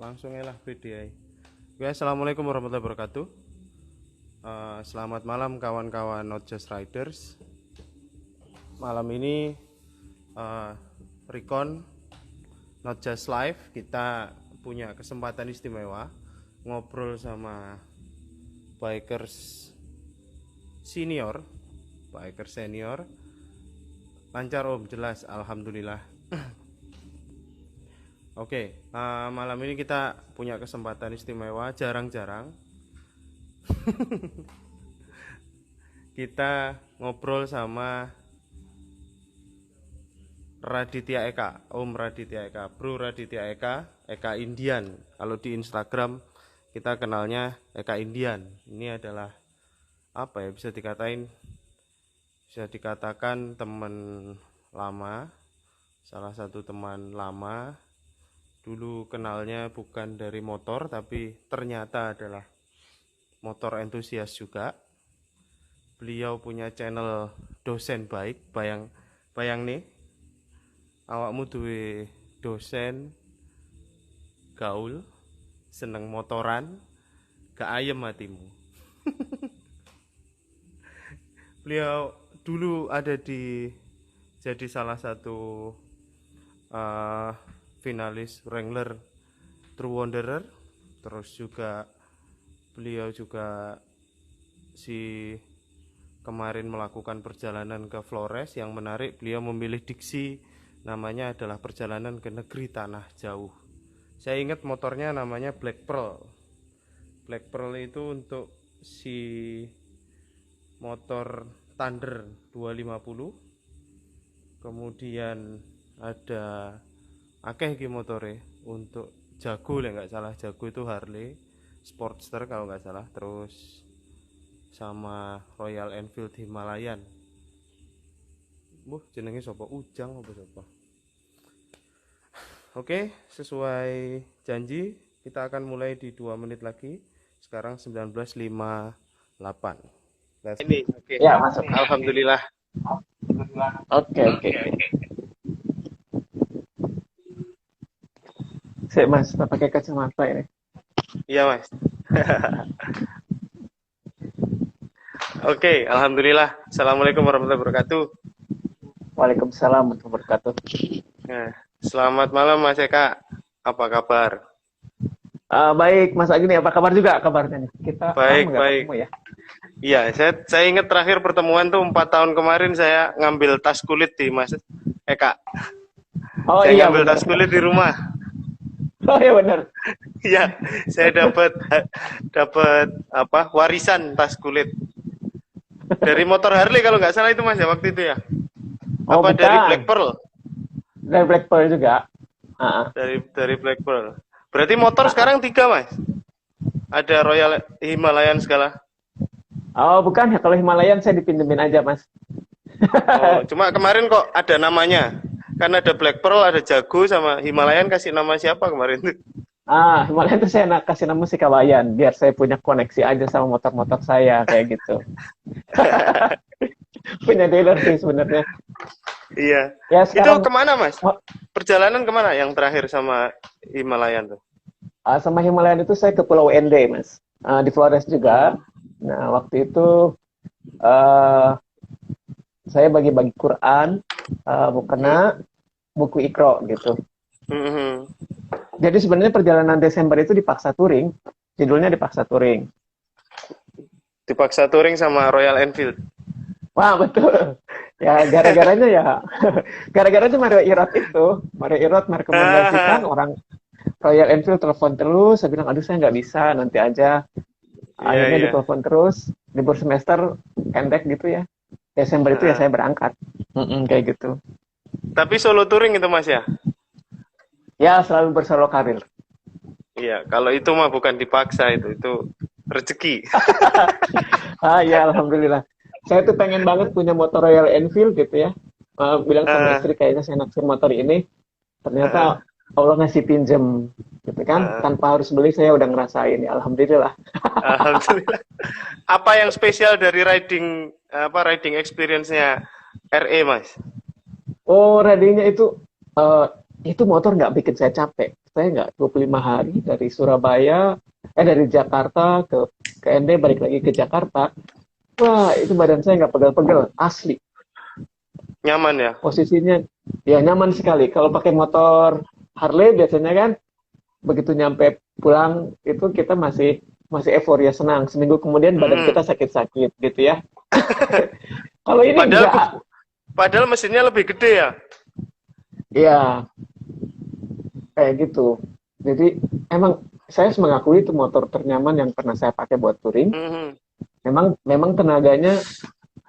Langsung lah video. Oke, assalamualaikum warahmatullahi wabarakatuh. Selamat malam kawan-kawan Not Just Riders. Malam ini Recon Not Just Live, kita punya kesempatan istimewa ngobrol sama bikers senior, biker senior. Lancar om, jelas, alhamdulillah. Oke, malam ini kita punya kesempatan istimewa, jarang-jarang kita ngobrol sama Raditya Eka, Om Raditya Eka, Bro Raditya Eka, Eka Indian. Kalau di Instagram kita kenalnya Eka Indian. Ini adalah apa ya, bisa dikatakan teman lama, salah satu teman lama. Dulu kenalnya bukan dari motor, tapi ternyata adalah motor entusias juga. Beliau punya channel dosen baik. Bayang nih, awakmu duwe dosen gaul, seneng motoran, gak ayem hatimu. Beliau dulu ada jadi salah satu finalis Wrangler True Wanderer. Terus juga beliau juga kemarin melakukan perjalanan ke Flores. Yang menarik, beliau memilih diksi, namanya adalah perjalanan ke negeri tanah jauh. Saya ingat motornya namanya Black Pearl. Black Pearl itu untuk motor Thunder 250. Kemudian ada akeh iki motore untuk Jago, nggak salah. Jago itu Harley Sportster kalau nggak salah. Terus sama Royal Enfield Himalayan. Jenenge sapa? Ujang apa sapa? Oke, sesuai janji kita akan mulai di 2 menit lagi. Sekarang 19.58. Ini oke. Ya, masuk. Alhamdulillah. Oke. Sik, Mas, tak pakai kacamata ini. Iya, Mas. Oke, alhamdulillah. Assalamualaikum warahmatullahi wabarakatuh. Waalaikumsalam warahmatullahi wabarakatuh. Nah, selamat malam Mas Eka. Apa kabar? Baik, Mas Agni, apa kabar juga kabarnya nih? Kita Baik, lama nggak baik. ketemu ya? Iya, saya ingat terakhir pertemuan tuh 4 tahun kemarin, saya ngambil tas kulit di Mas Eka. Oh Saya iya, ngambil benar. tas kulit di rumah. Oh iya benar. Iya, saya dapat apa? Warisan tas kulit dari motor Harley kalau nggak salah itu Mas ya, waktu itu ya. Oh Apa dari bukan, Black Pearl? dari Black Pearl juga. Dari Black Pearl. Berarti motor sekarang 3 Mas. Ada Royal Himalayan segala. Oh bukan, ya kalau Himalayan saya dipinjemin aja, Mas. Oh, cuma kemarin kok ada namanya. Kan ada Black Pearl, ada Jago, sama Himalayan kasih nama siapa kemarin tuh? Himalayan tuh saya kasih nama si Kawayan, biar saya punya koneksi aja sama motor-motor saya, kayak gitu. Punya dealer sih sebenarnya. Iya. Ya Itu sekarang kemana Mas? Perjalanan kemana yang terakhir sama Himalayan tuh? sama Himalayan itu saya ke Pulau Ende, Mas. Di Flores juga. Nah, waktu itu saya bagi-bagi Quran, mukena, buku Iqra gitu. Jadi sebenarnya perjalanan Desember itu dipaksa touring, judulnya dipaksa touring. Dipaksa touring sama Royal Enfield. Wah betul. Ya gara-garanya Mario Irot itu, Mario Irot merekomendasikan orang Royal Enfield, telepon terus. Saya bilang aduh saya nggak bisa, nanti aja. Akhirnya Iya. ditelepon terus, libur semester pendek gitu ya. Desember itu ya saya berangkat, kayak gitu. Tapi solo touring itu Mas ya? Ya selalu bersolo karir. Iya, kalau itu mah bukan dipaksa, itu rezeki. Ya alhamdulillah. Saya tuh pengen banget punya motor Royal Enfield gitu ya. Bilang sama istri kayaknya saya naksir motor ini. Ternyata Allah ngasih pinjem gitu kan. Tanpa harus beli saya udah ngerasain ya. Alhamdulillah. Alhamdulillah. Apa yang spesial dari riding experience-nya RE Mas? Oh, radinya itu motor nggak bikin saya capek. saya nggak 25 hari dari Surabaya, dari Jakarta ke ND, balik lagi ke Jakarta. Wah, itu badan saya nggak pegel-pegel, asli. Nyaman ya? Posisinya ya nyaman sekali. Kalau pakai motor Harley biasanya kan begitu nyampe pulang itu kita masih masih euforia senang. Seminggu kemudian badan Mm-mm. kita sakit-sakit gitu ya. Kalau ini Padahal enggak. padahal mesinnya lebih gede ya. Ya, kayak gitu. Jadi emang saya harus mengakui itu motor ternyaman yang pernah saya pakai buat touring. Mhm. Memang memang tenaganya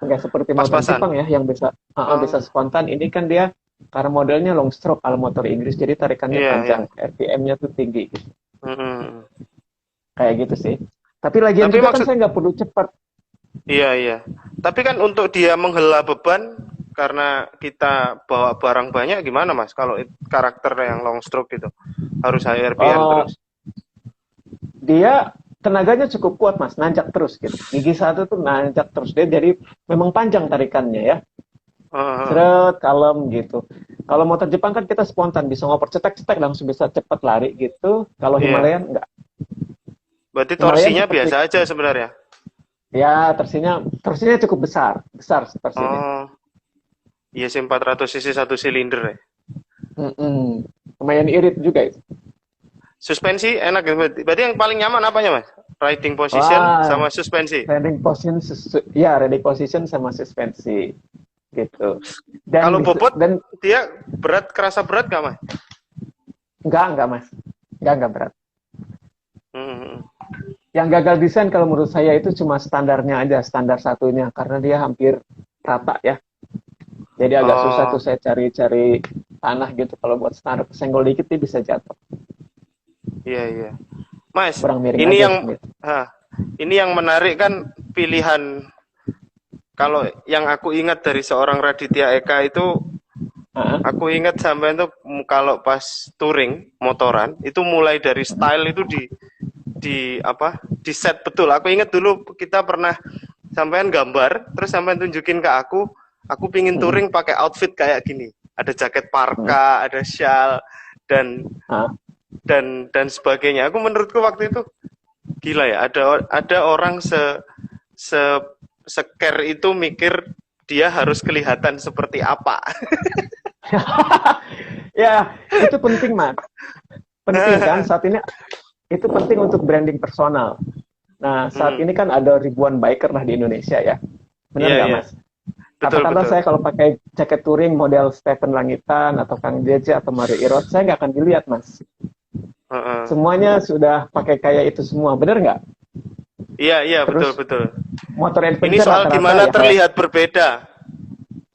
nggak seperti motor Pas-pasan. Jepang ya yang bisa Oh, spontan. Ini kan dia karena modelnya long stroke kalau motor Inggris, jadi tarikannya iya, iya. panjang, RPM-nya tuh tinggi, gitu. Mhm. Kayak gitu sih. Tapi lagian Tapi juga kan maksud, saya nggak perlu cepat. iya, iya. Tapi kan untuk dia menghela beban karena kita bawa barang banyak gimana Mas? Kalau karakter yang long stroke itu harus high RPM Eh, terus. dia tenaganya cukup kuat mas, nanjak terus gitu. Gigi satu tuh nanjak terus dia, jadi memang panjang tarikannya ya. Heeh. Seret, kalem gitu. Kalau motor Jepang kan kita spontan, bisa ngoper cetek-cetek langsung bisa cepat lari gitu. Kalau Iya. Himalayan enggak. Berarti Himalayan torsinya seperti biasa aja sebenarnya. ya torsinya cukup besar, besar torsinya. Oh, iya sih 400 cc satu silinder ya. Mm-mm. Lumayan irit juga itu. Suspensi enak ya. Berarti yang paling nyaman apanya Mas? Riding position Wah, sama suspensi. riding position sama suspensi gitu. Dan Kalau bobot dan dia berat, kerasa berat gak Mas? enggak mas, enggak berat. Hmm. Yang gagal desain kalau menurut saya itu cuma standarnya aja, standar satunya, karena dia hampir rata ya. Jadi agak susah tuh Oh, saya cari-cari tanah gitu. Kalau buat standar kesenggol dikit dia bisa jatuh. iya, iya. Mas, Kurang miring ini aja yang gitu. ini yang menarik kan pilihan. Kalau yang aku ingat dari seorang Raditya Eka itu, Ah, aku ingat sampai itu kalau pas touring motoran itu mulai dari style itu di apa? Di set betul. Aku ingat dulu kita pernah sampean gambar, terus sampean tunjukin ke aku pingin mm, touring pakai outfit kayak gini. Ada jaket mm, parka, ada shawl dan ah. sebagainya. Aku menurutku waktu itu gila ya, ada orang se scare itu mikir dia harus kelihatan seperti apa. Ya, itu penting, Mas. Penting kan saat ini, itu penting untuk branding personal. Nah, saat Hmm, ini kan ada ribuan biker lah di Indonesia ya. Benar iya, nggak, iya, Mas? betul, Katakanlah betul. saya kalau pakai jaket touring model Stephen Langitan atau Kang JJ atau Mario Irot, saya nggak akan dilihat, Mas. Heeh. Semuanya sudah pakai kayak itu semua, benar nggak? Iya, iya, betul, Terus betul. motor Ini adventure soal rata-rata gimana ya kayak, terlihat berbeda.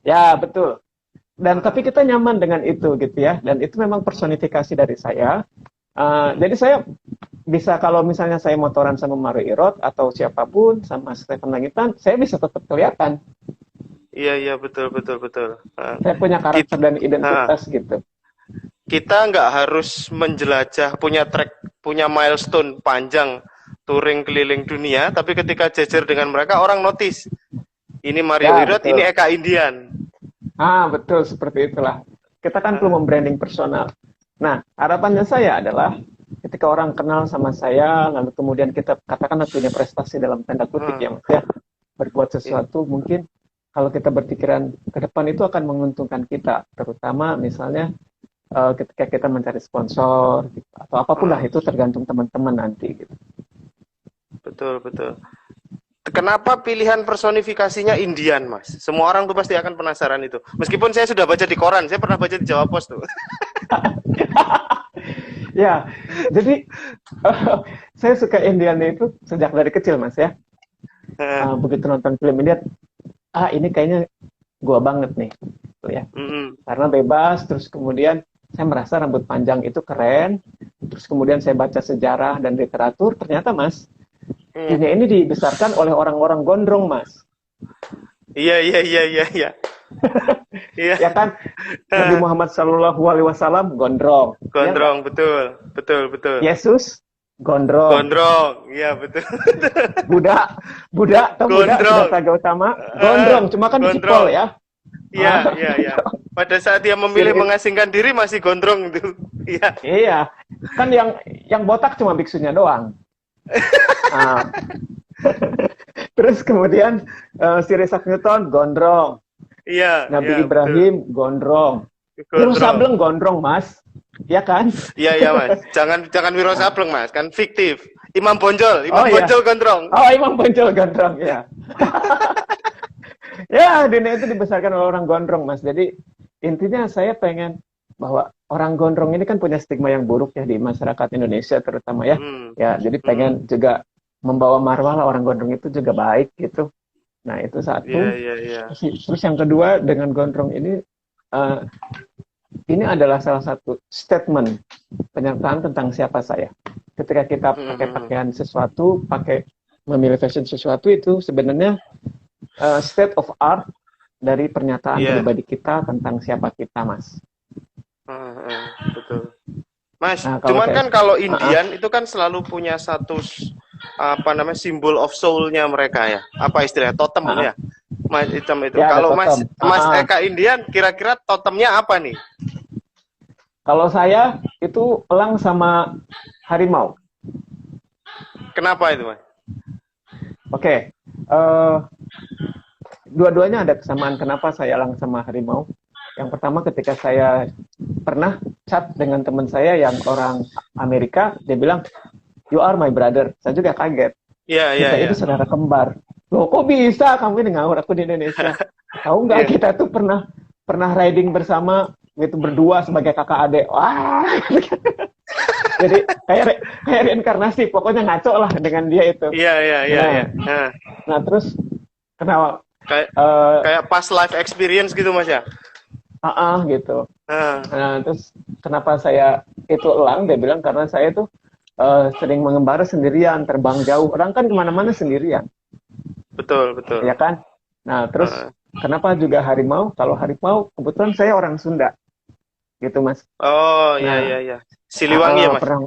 ya betul. Dan tapi Heeh. kita nyaman dengan itu gitu ya. Dan itu memang personifikasi dari saya. Jadi saya bisa kalau misalnya saya motoran sama Mario Irot atau siapapun sama Stephen Langitan, saya bisa tetap kelihatan. Iya, iya, betul, betul, betul. Heeh. Saya punya Kita, karakter dan heeh. identitas gitu. Kita nggak harus menjelajah punya track, punya milestone panjang touring keliling dunia, tapi ketika jajar dengan mereka orang notice. Ini Mario Ya Irot, ini betul. Eka Indian. Betul seperti itulah. Kita kan perlu Heeh. membranding personal. Nah, harapannya saya adalah ketika orang kenal sama saya, lalu kemudian kita katakanlah punya prestasi dalam tanda kutip Heeh. yang ya berbuat Iya. sesuatu, mungkin kalau kita berpikiran ke depan itu akan menguntungkan kita, terutama misalnya ketika kita mencari sponsor gitu, atau apapun lah Heeh. itu tergantung teman-teman nanti gitu. Betul, betul. Kenapa pilihan personifikasinya Indian, Mas? Semua orang tuh pasti akan penasaran itu. Meskipun saya sudah baca di koran, saya pernah baca di Jawa Pos tuh. Ya, jadi saya suka Indian itu sejak dari kecil mas ya. Begitu nonton film India, ini kayaknya gua banget nih, gitu ya. Karena bebas, terus kemudian saya merasa rambut panjang itu keren, terus kemudian saya baca sejarah dan literatur, ternyata mas, dunia ini dibesarkan oleh orang-orang gondrong mas. Iya, iya, iya, iya, iya. Iya. Ya kan, Nabi Muhammad Shallallahu Alaihi Wasallam gondrong, ya nggak? Gondrong, betul, betul, betul. Yesus gondrong, Gondrong, iya betul. Buddha, Buddha atau Buddha Gondrong, Siddhartha Gautama gondrong, cuma kan dicipol gondrong. ya. Iya, iya, iya. Pada saat dia memilih Sir, mengasingkan diri masih gondrong itu. Iya. iya, kan yang botak cuma biksunya doang. Nah, terus kemudian Sir Isaac Newton gondrong, Iya, iya, Nabi betul. Ibrahim gondrong, Wiro Gondrong. Sableng gondrong mas, ya kan? Iya, iya, Mas. Jangan Wiro Nah, Sableng, Mas. Kan fiktif. Imam oh iya, Bonjol gondrong. oh Imam Bonjol gondrong ya. Ya, dunia itu dibesarkan oleh orang gondrong, Mas. Jadi, intinya saya pengen bahwa orang gondrong ini kan punya stigma yang buruk ya di masyarakat Indonesia terutama ya. Hmm. Ya, jadi Hmm. pengen juga membawa marwah lah orang gondrong itu juga baik gitu. Nah, itu Iya, satu. iya, iya. Terus yang kedua, dengan gondrong eh, ini adalah salah satu statement pernyataan tentang siapa saya. Ketika kita pakai Hmm. pakaian sesuatu, pakai memilih fashion sesuatu itu sebenarnya state of art dari pernyataan Iya. pribadi kita tentang siapa kita, Mas. Heeh, betul. Mas, Nah, kalau cuman kayak kan kalau uh, Indian itu kan selalu punya satu apa namanya simbol of soul-nya mereka ya. Apa istilahnya? Totem uh, ya. Mas hitam itu. ya ada Kalau Mas totem. Mas Eka Indian kira-kira totemnya apa nih? Kalau saya itu elang sama harimau. Kenapa itu, Mas? Oke, dua-duanya ada kesamaan. Kenapa saya elang sama harimau? Yang pertama ketika saya pernah chat dengan teman saya yang orang Amerika, dia bilang, "You are my brother." Saya juga kaget. Iya, iya, Kita iya. itu saudara kembar. Loh, kok bisa kamu ini ngawur aku di Indonesia? Tahu nggak Iya. kita tuh pernah riding bersama gitu berdua sebagai kakak adik. Wah, jadi kayak reinkarnasi. Pokoknya ngaco lah dengan dia itu. Iya, iya, iya, Nah, iya. Nah, nah terus kenapa? kayak eh kayak past life experience gitu, Mas ya. gitu. Nah, Nah, terus kenapa saya itu elang? Dia bilang karena saya tuh sering mengembara sendirian, terbang jauh. Orang kan kemana-mana sendirian, betul, betul. ya kan? Nah, terus Heeh. kenapa juga harimau? Kalau harimau, kebetulan saya orang Sunda, gitu Mas. Oh, iya, iya, Nah, iya. Siliwangi ya, Mas. pernah,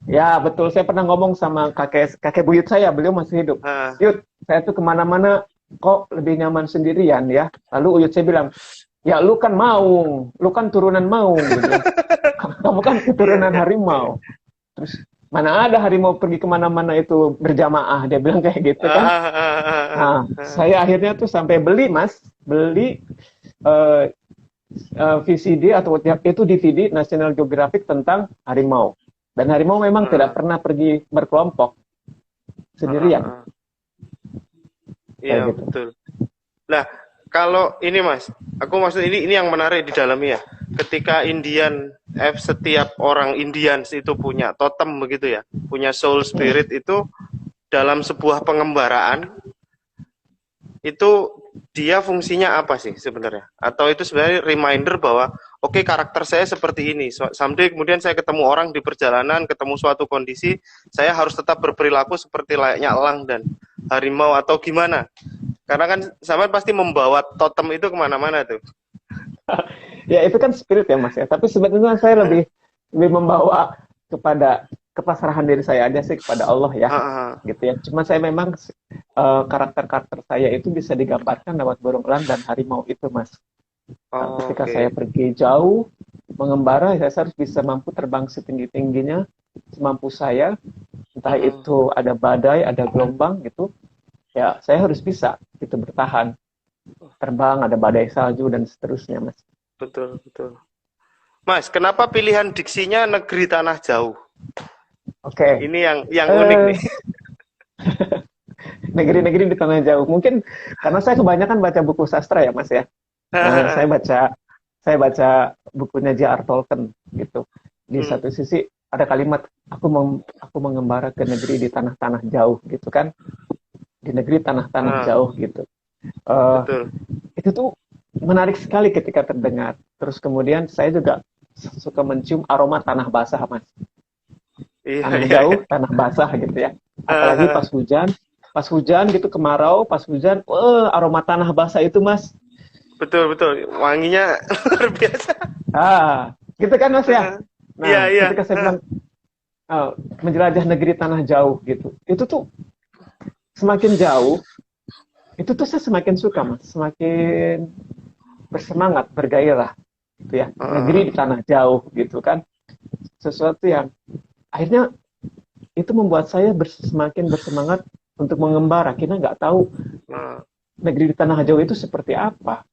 ya betul. Saya pernah ngomong sama kakek buyut saya, beliau masih hidup. Heeh. Yud, saya tuh kemana-mana kok lebih nyaman sendirian ya. Lalu Uyut saya bilang, ya lu kan turunan maung, gitu. Kamu kan keturunan Iya, harimau. Terus mana ada harimau pergi kemana-mana itu berjamaah, dia bilang kayak gitu kan. Nah, iya. saya akhirnya tuh sampai beli eh, VCD atau itu DVD National Geographic tentang harimau. Dan harimau memang tidak Heeh. pernah pergi berkelompok, Heeh, sendirian, heeh. kayak Iya, gitu. betul. Nah, kalau ini Mas, aku maksud ini yang menarik di dalamnya ya. Ketika setiap orang Indians itu punya totem begitu ya, punya soul spirit itu dalam sebuah pengembaraan itu dia fungsinya apa sih sebenarnya? Atau itu sebenarnya reminder bahwa oke, karakter saya seperti ini. Someday kemudian saya ketemu orang di perjalanan, ketemu suatu kondisi, saya harus tetap berperilaku seperti layaknya elang dan harimau atau gimana? Karena kan sama pasti membawa totem itu kemana-mana tuh. Ya itu kan spirit ya Mas ya. Tapi sebetulnya saya lebih membawa kepada kepasrahan diri saya aja sih kepada Allah ya, gitu ya. Cuma saya memang karakter-karakter saya itu bisa digambarkan lewat burung elang dan harimau itu Mas. Nah, Oh, ketika oke. saya pergi jauh mengembara, saya harus bisa mampu terbang setinggi-tingginya, semampu saya. Entah itu ada badai, ada gelombang gitu, ya saya harus bisa gitu bertahan. Terbang, ada badai salju dan seterusnya Mas. Betul, betul. Mas, kenapa pilihan diksinya negeri tanah jauh? Oke, Ini yang unik eh nih. negeri-negeri di tanah jauh. Mungkin karena saya kebanyakan baca buku sastra ya, Mas ya. Nah, saya baca bukunya J.R. Tolkien gitu. Di Hmm, satu sisi ada kalimat aku mengembara ke negeri di tanah-tanah jauh gitu kan. Di negeri tanah-tanah jauh gitu. Eh betul. itu tuh menarik sekali ketika terdengar. Terus kemudian saya juga suka mencium aroma tanah basah, Mas. Iya, Tanah iya, iya. jauh, tanah basah gitu ya. Apalagi pas hujan gitu kemarau, pas hujan, aroma tanah basah itu Mas. Betul, betul. Wanginya luar biasa. Gitu kan Mas ya. Iya, Nah, iya. ketika saya bilang menjelajah negeri tanah jauh gitu, itu tuh semakin jauh, itu tuh saya semakin suka Mas, semakin bersemangat, bergairah, gitu ya. Negeri di tanah jauh gitu kan. sesuatu yang akhirnya itu membuat saya semakin bersemangat untuk mengembara. Kita nggak tahu Nah, negeri di tanah jauh itu seperti apa,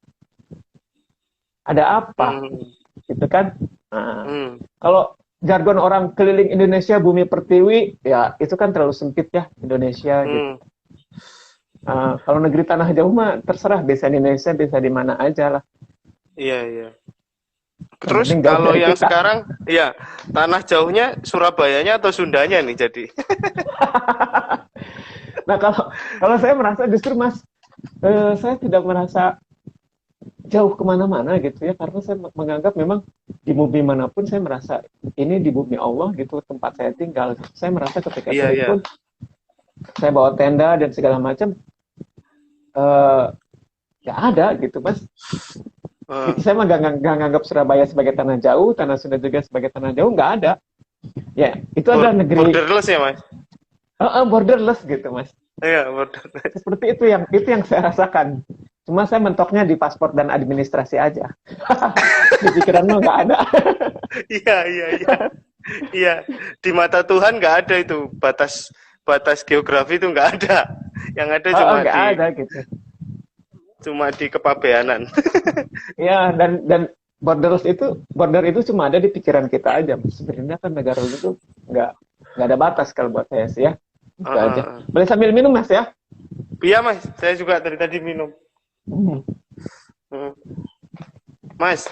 ada apa, hmm, gitu kan? Nah, hmm, kalau jargon orang keliling Indonesia bumi pertiwi, ya itu kan terlalu sempit ya Indonesia gitu. hmm. Kalau negeri tanah jauh mah terserah, bisa di Indonesia, bisa di mana aja lah. Iya, iya. Yang Terus penting jauh kalau dari yang kita. sekarang, ya tanah jauhnya Surabayanya atau Sundanya nih jadi. Nah kalau saya merasa justru Mas, saya tidak merasa jauh kemana-mana gitu ya, karena saya menganggap memang di bumi manapun saya merasa ini di bumi Allah gitu tempat saya tinggal. Saya merasa ketika Iya, turun iya. pun saya bawa tenda dan segala macam, eh, nggak ada gitu Mas. Eh, Saya mah nggak nganggap Surabaya sebagai tanah jauh, tanah Sunda juga sebagai tanah jauh, nggak ada. Ya itu adalah negeri borderless ya, Mas? borderless gitu Mas. Iya, borderless. Seperti itu yang saya rasakan. Cuma saya mentoknya di paspor dan administrasi aja. Di pikiran mah nggak ada. Iya, iya, iya. Iya, di mata Tuhan nggak ada itu batas batas geografi itu nggak ada. Yang ada Nggak ada gitu. cuma di kepabeanan. Ya, dan border itu cuma ada di pikiran kita aja. Sebenarnya kan negara itu nggak nggak ada batas kalau buat saya sih ya. Itu aja. Boleh sambil minum Mas ya? Iya, Mas, saya juga dari tadi minum. Hmm. Hmm. Mas,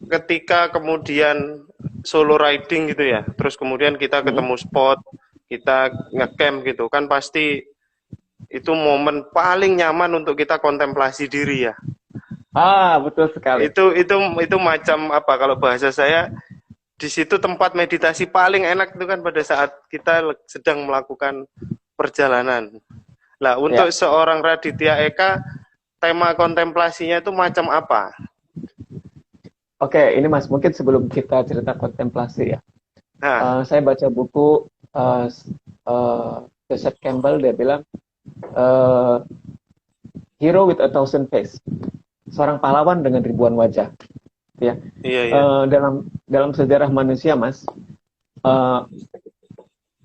ketika kemudian solo riding gitu ya, terus kemudian kita Hmm. ketemu spot, kita ngecamp gitu, kan pasti itu momen paling nyaman untuk kita kontemplasi diri ya. Betul sekali. Itu macam apa kalau bahasa saya, di situ tempat meditasi paling enak itu kan pada saat kita sedang melakukan perjalanan. Lah untuk Ya. seorang Raditya Eka, tema kontemplasinya itu macam apa? Oke, ini Mas, mungkin sebelum kita cerita kontemplasi ya. Nah, Saya baca buku Joseph Campbell, dia bilang Hero with a Thousand Face, seorang pahlawan dengan ribuan wajah. Ya, iya, iya. dalam sejarah manusia, Mas, eh,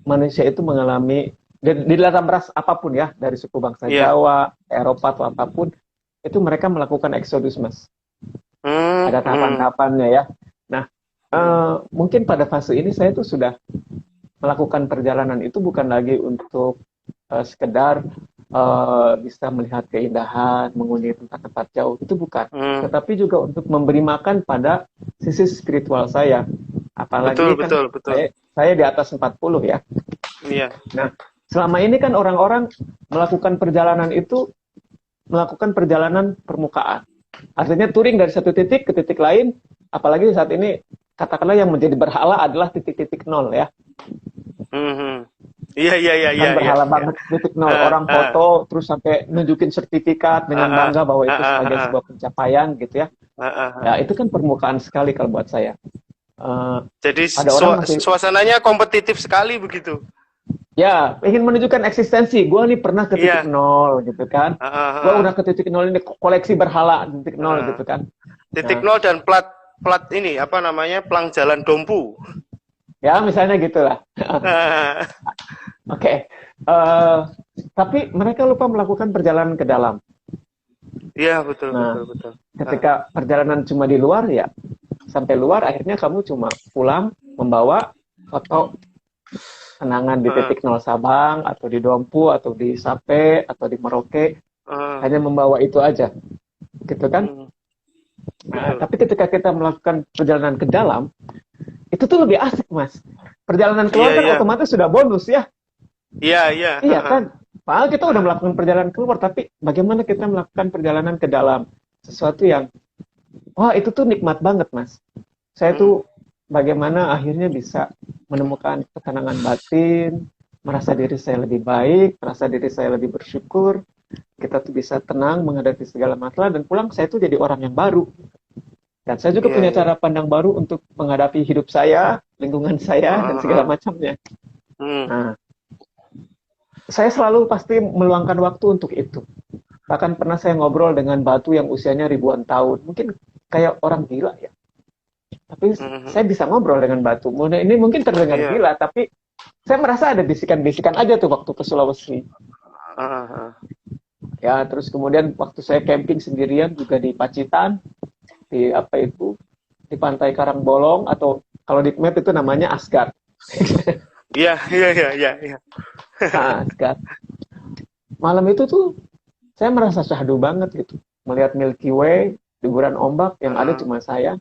manusia itu mengalami di dalam ras apapun ya, dari suku bangsa Iya. Jawa, Eropa atau apapun, itu mereka melakukan eksodus, Mas. Hmm, Ada hmm, tahapan-tahapannya ya. Nah, mungkin pada fase ini saya tuh sudah melakukan perjalanan itu bukan lagi untuk sekedar bisa melihat keindahan, mengundi tempat-tempat jauh, itu bukan. hmm. Tetapi juga untuk memberi makan pada sisi spiritual saya. Betul, Apalagi kan betul, betul. saya di atas 40 ya. Iya. Nah, selama ini kan orang-orang melakukan perjalanan itu melakukan perjalanan permukaan. Artinya touring dari satu titik ke titik lain, apalagi saat ini katakanlah yang menjadi berhala adalah titik-titik nol ya. Hmm, hmm. Iya, iya, iya, iya, Kan iya. berhala Iya. banget titik nol. Orang foto terus sampai nunjukin sertifikat dengan bangga bahwa itu sebagai sebuah pencapaian gitu ya. Ya itu kan permukaan sekali kalau buat saya. Jadi Ada orang masih suasananya kompetitif sekali begitu. ya ingin menunjukkan eksistensi. Gue nih pernah ke titik Iya. nol gitu kan. Gue udah ke titik nol ini, koleksi berhala di titik nol gitu kan. Titik Nah, nol dan plat plat ini apa namanya, pelang jalan dompu. ya misalnya gitulah. Oke. Tapi mereka lupa melakukan perjalanan ke dalam. Iya, betul, Nah, betul, betul. ketika perjalanan cuma di luar ya, sampai luar akhirnya kamu cuma pulang membawa foto kenangan di titik nol Sabang atau di Dompu atau di Sape atau di Merauke, hanya membawa itu aja, gitu kan? Nah, tapi ketika kita melakukan perjalanan ke dalam, itu tuh lebih asik, Mas. Perjalanan keluar kan otomatis sudah bonus ya. Iya, iya. Iya kan? Padahal kita udah melakukan perjalanan keluar, tapi bagaimana kita melakukan perjalanan ke dalam? Sesuatu yang, wah itu tuh nikmat banget, Mas. Saya tuh bagaimana akhirnya bisa menemukan ketenangan batin, merasa diri saya lebih baik, merasa diri saya lebih bersyukur, kita tuh bisa tenang menghadapi segala masalah, dan pulang saya tuh jadi orang yang baru. Dan saya juga punya cara pandang baru untuk menghadapi hidup saya, lingkungan saya, dan segala macamnya. Nah, saya selalu pasti meluangkan waktu untuk itu. Bahkan pernah saya ngobrol dengan batu yang usianya ribuan tahun. Mungkin kayak orang gila ya. tapi saya bisa ngobrol dengan batu. Ini mungkin terdengar Iya. gila, tapi saya merasa ada bisikan-bisikan aja tuh waktu ke Sulawesi. Ah, Ya, terus kemudian waktu saya camping sendirian juga di Pacitan, di apa itu, di Pantai Karangbolong, atau kalau di map itu namanya Asgard. iya, iya, iya, iya, iya. Nah, Asgard. Malam itu tuh saya merasa syahdu banget gitu. Melihat Milky Way, guguran ombak yang ada Ah, cuma saya.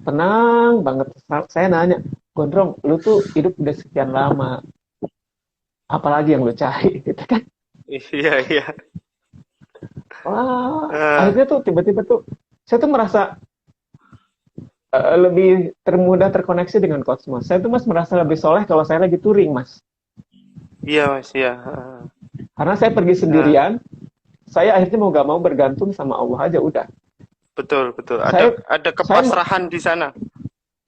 Tenang banget. Saya nanya, Gondrong, lu tuh hidup udah sekian lama, apalagi yang lu cari gitu kan. iya, iya. Wah, Ah, akhirnya tuh tiba-tiba tuh saya tuh merasa lebih termudah terkoneksi dengan kosmos. Saya tuh mas merasa lebih soleh kalau saya lagi touring mas. iya Mas, iya. Karena saya pergi Ah, sendirian, saya akhirnya mau gak mau bergantung sama Allah aja udah. betul, betul. Saya Ada saya kepasrahan di sana.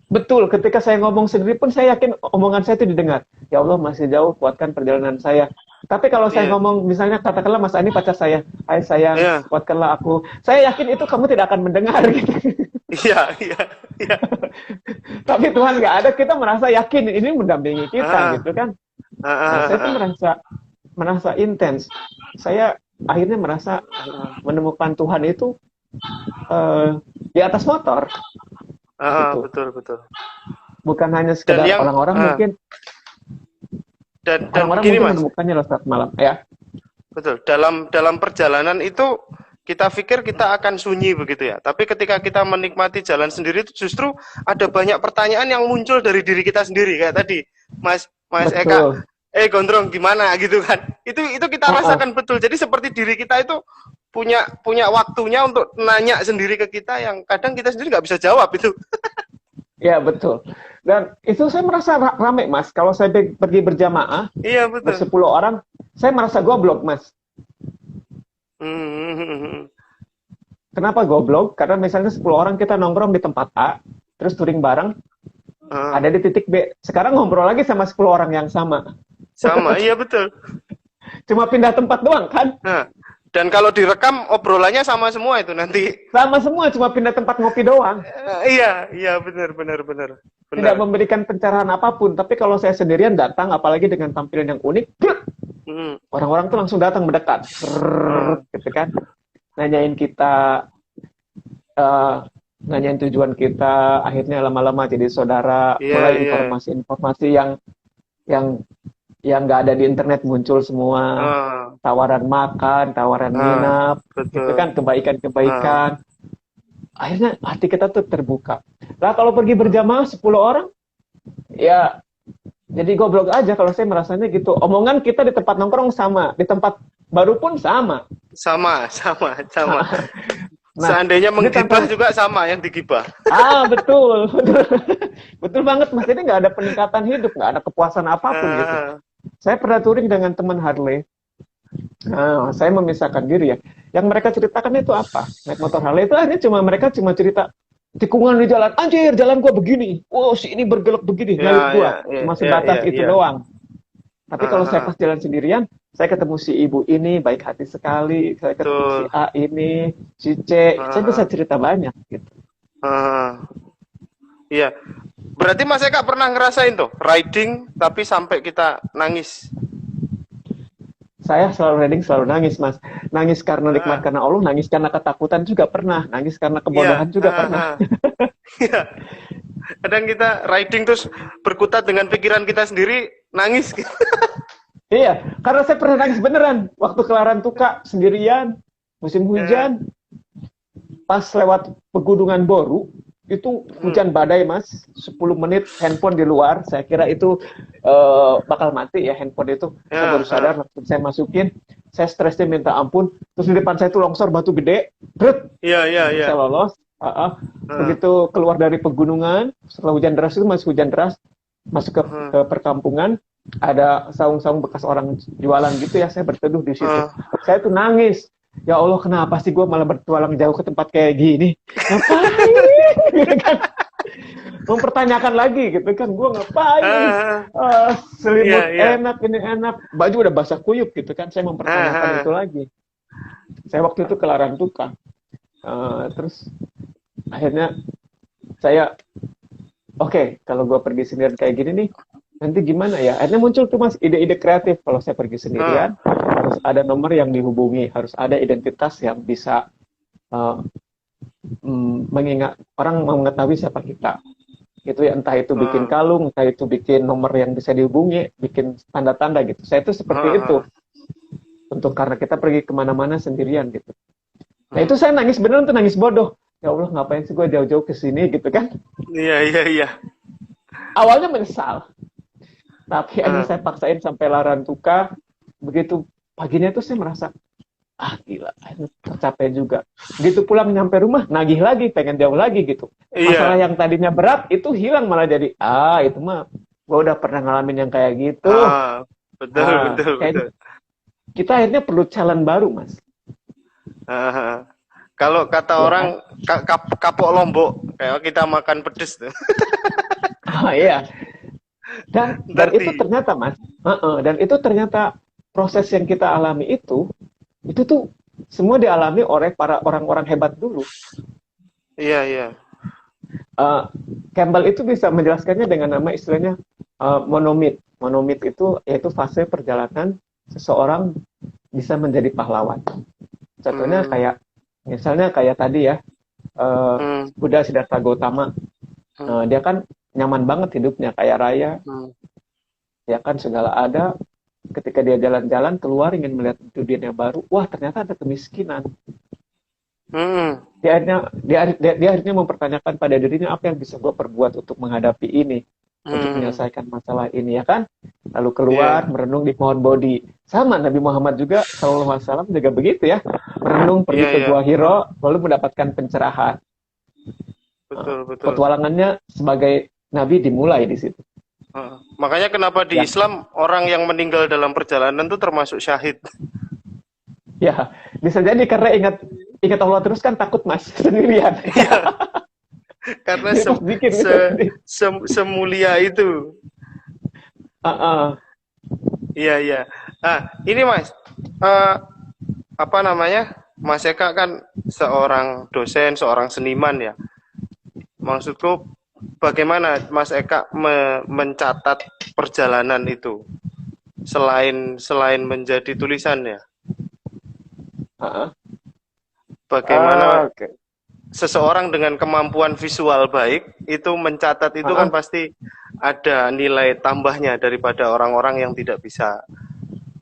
betul ketika saya ngomong sendiri pun saya yakin omongan saya itu didengar. Ya Allah masih jauh, kuatkan perjalanan saya. Tapi kalau saya Iya, ngomong misalnya katakanlah Mas Ani pacar saya, hai sayang, iya, kuatkanlah aku. Saya yakin itu kamu tidak akan mendengar gitu. iya, iya, iya. Tapi Tuhan nggak ada, kita merasa yakin ini mendampingi kita Ah, gitu kan. ah, Nah, ah, saya tuh ah, merasa intens. Saya akhirnya merasa ah, menemukan Tuhan itu eh, di atas motor gitu. betul, betul. Bukan hanya Dan sekedar yang dan orang-orang begini mungkin Mas, menemukannya lewat saat malam ya. betul. Dalam dalam perjalanan itu kita pikir kita akan sunyi begitu ya. Tapi ketika kita menikmati jalan sendiri itu justru ada banyak pertanyaan yang muncul dari diri kita sendiri kayak tadi. Mas Mas Eka, Betul. Gondrong gimana gitu kan. Itu kita Uh-uh. rasakan betul. Jadi seperti diri kita itu punya punya waktunya untuk nanya sendiri ke kita yang kadang kita sendiri nggak bisa jawab itu. Ya, betul. Dan itu saya merasa rame, Mas. Kalau saya pergi berjamaah, Iya betul. bersepuluh orang, saya merasa goblok, Mas. Hmm. Kenapa goblok? Karena misalnya 10 orang kita nongkrong di tempat A, terus touring bareng, Ah, ada di titik B. Sekarang ngobrol lagi sama 10 orang yang sama. sama, iya betul. Cuma pindah tempat doang, kan? Nah, dan kalau direkam obrolannya sama semua itu nanti. Sama semua, cuma pindah tempat ngopi doang. Iya, iya benar benar benar. Tidak Benar. memberikan pencerahan apapun. Tapi kalau saya sendirian datang, apalagi dengan tampilan yang unik, Hmm. orang-orang tuh langsung datang mendekat. Ah, Gitu kan. Nanyain kita, eh, nanyain tujuan kita, akhirnya lama-lama jadi saudara, iya mulai iya. informasi-informasi yang yang nggak ada di internet muncul semua, Ah, tawaran makan, tawaran ah, nginap, gitu betul. kan, Ah, kebaikan-kebaikan. Akhirnya hati kita tuh terbuka. Lah kalau pergi berjamaah 10 orang, ya jadi goblok aja kalau saya merasanya gitu. Omongan kita di tempat nongkrong sama, di tempat baru pun sama. sama sama sama. Nah, Seandainya ini menggibah tantangan. juga sama yang digibah. Betul, betul, betul banget Mas. Jadi nggak ada peningkatan hidup, nggak ada kepuasan apapun gitu. Ah, Saya pernah touring dengan teman Harley. Nah, saya memisahkan diri ya. Yang mereka ceritakan itu apa? Naik motor Harley itu akhirnya mereka cuma cerita tikungan di jalan. Anjir, jalan gua begini. Wow, si ini bergelok begini, ya nyalip ya gua. ya Cuma ya ya sebatas itu ya. doang. Tapi kalau saya Ah, pas jalan sendirian, saya ketemu si ibu ini baik hati sekali. Saya ketemu si betul. A ini, si C. Saya bisa Ah, cerita banyak gitu. ah, iya. Berarti Mas Eka pernah ngerasain tuh riding tapi sampai kita nangis. Saya selalu riding, selalu nangis, Mas. Nangis karena nikmat Ah, karena Allah, nangis karena ketakutan juga pernah. Nangis karena iya. kebodohan juga pernah. Iya. Kadang kita riding terus berkutat dengan pikiran kita sendiri, nangis. Iya, karena saya pernah nangis beneran. Waktu kelaran tuka sendirian, musim Eh, hujan, pas lewat pegunungan Boru, itu hmm. hujan badai, Mas. 10 menit handphone di luar. Saya kira itu bakal mati ya handphone itu. Saya baru Ya, sadar, langsung saya masukin. Saya stresnya minta ampun. Terus di depan saya itu longsor batu gede. Brut, iya, iya, untung iya. saya lolos. Ah, Begitu keluar dari pegunungan, setelah hujan deras itu masih hujan deras, masuk ke ah, perkampungan, ada saung-saung bekas orang jualan gitu ya, saya berteduh di situ. ah. Saya tuh nangis. Ya Allah, kenapa sih gue malah bertualang jauh ke tempat kayak gini? Ngapain? Gitu kan. Mempertanyakan lagi gitu kan, gue ngapain? Ah, iya, Selimut iya. enak, ini enak, baju udah basah kuyup gitu kan. Saya mempertanyakan itu Ah, lagi. Saya waktu itu kelaran tukang. Terus akhirnya saya oke, kalau gue pergi sendirian kayak gini nih, nanti gimana ya? Akhirnya muncul tuh mas ide-ide kreatif. Kalau saya pergi Heeh. sendirian, harus ada nomor yang dihubungi, harus ada identitas yang bisa uh, mengingat orang mengetahui siapa kita. Gitu ya, entah itu bikin Heeh. kalung, entah itu bikin nomor yang bisa dihubungi, bikin tanda-tanda gitu. Saya itu seperti itu, Heeh. untuk karena kita pergi kemana-mana sendirian gitu. Nah itu Hmm. saya nangis beneran tuh, nangis bodoh. Ya Allah, ngapain sih gue jauh-jauh ke sini gitu kan? Iya, iya, iya. Awalnya menyesal, tapi akhirnya Heeh. saya paksain sampai Larantuka. Begitu paginya tuh saya merasa, ah gila, akhirnya tercapai juga. Begitu pulang nyampe rumah, nagih lagi, pengen jauh lagi gitu. Masalah Iya. yang tadinya berat itu hilang, malah jadi, itu mah gue udah pernah ngalamin yang kayak gitu. Ah, betul, betul, Kayak betul. kita akhirnya perlu challenge baru, Mas. Heeh. Kalau kata Ya orang kan? kapok Lombok, kayak kita makan pedes tuh. Iya. Dan itu Ngerti. ternyata, Mas, dan itu ternyata proses yang kita alami itu tuh semua dialami oleh para orang-orang hebat dulu. Iya, iya. Uh, Campbell itu bisa menjelaskannya dengan nama istilahnya monomit. Monomit itu yaitu fase perjalanan seseorang bisa menjadi pahlawan. Contohnya Hmm. kayak, misalnya kayak tadi ya, Hmm. Buddha Siddhartha Gautama. Hmm. Dia kan nyaman banget hidupnya, kaya raya, Hmm. ya kan segala ada. Ketika dia jalan-jalan keluar ingin melihat dunia yang baru, wah ternyata ada kemiskinan. Hmm. Dia akhirnya mempertanyakan pada dirinya, apa yang bisa gue perbuat untuk menghadapi ini, untuk Hmm. menyelesaikan masalah ini, ya kan? Lalu keluar Iya. merenung di pohon Bodhi. Sama Nabi Muhammad juga Shallallahu Alaihi Wasallam juga begitu ya, merenung pergi Iya, ke iya. Gua Hiro lalu mendapatkan pencerahan. Betul, betul. Petualangannya sebagai Nabi dimulai di situ. Heeh. Makanya kenapa di Ya, Islam orang yang meninggal dalam perjalanan itu termasuk syahid. ya bisa jadi karena ingat ingat Allah terus kan, takut mas sendirian. Iya, karena Jadi pas bikin se, gitu. semulia itu. Uh, uh, Iya, iya. Ah, ini Mas, eh, apa namanya? Mas Eka kan seorang dosen, seorang seniman ya. Maksudku, bagaimana Mas Eka mencatat perjalanan itu selain menjadi tulisan ya? uh, Bagaimana Oke. seseorang dengan kemampuan visual baik itu mencatat itu kan Uh, pasti ada nilai tambahnya daripada orang-orang yang tidak bisa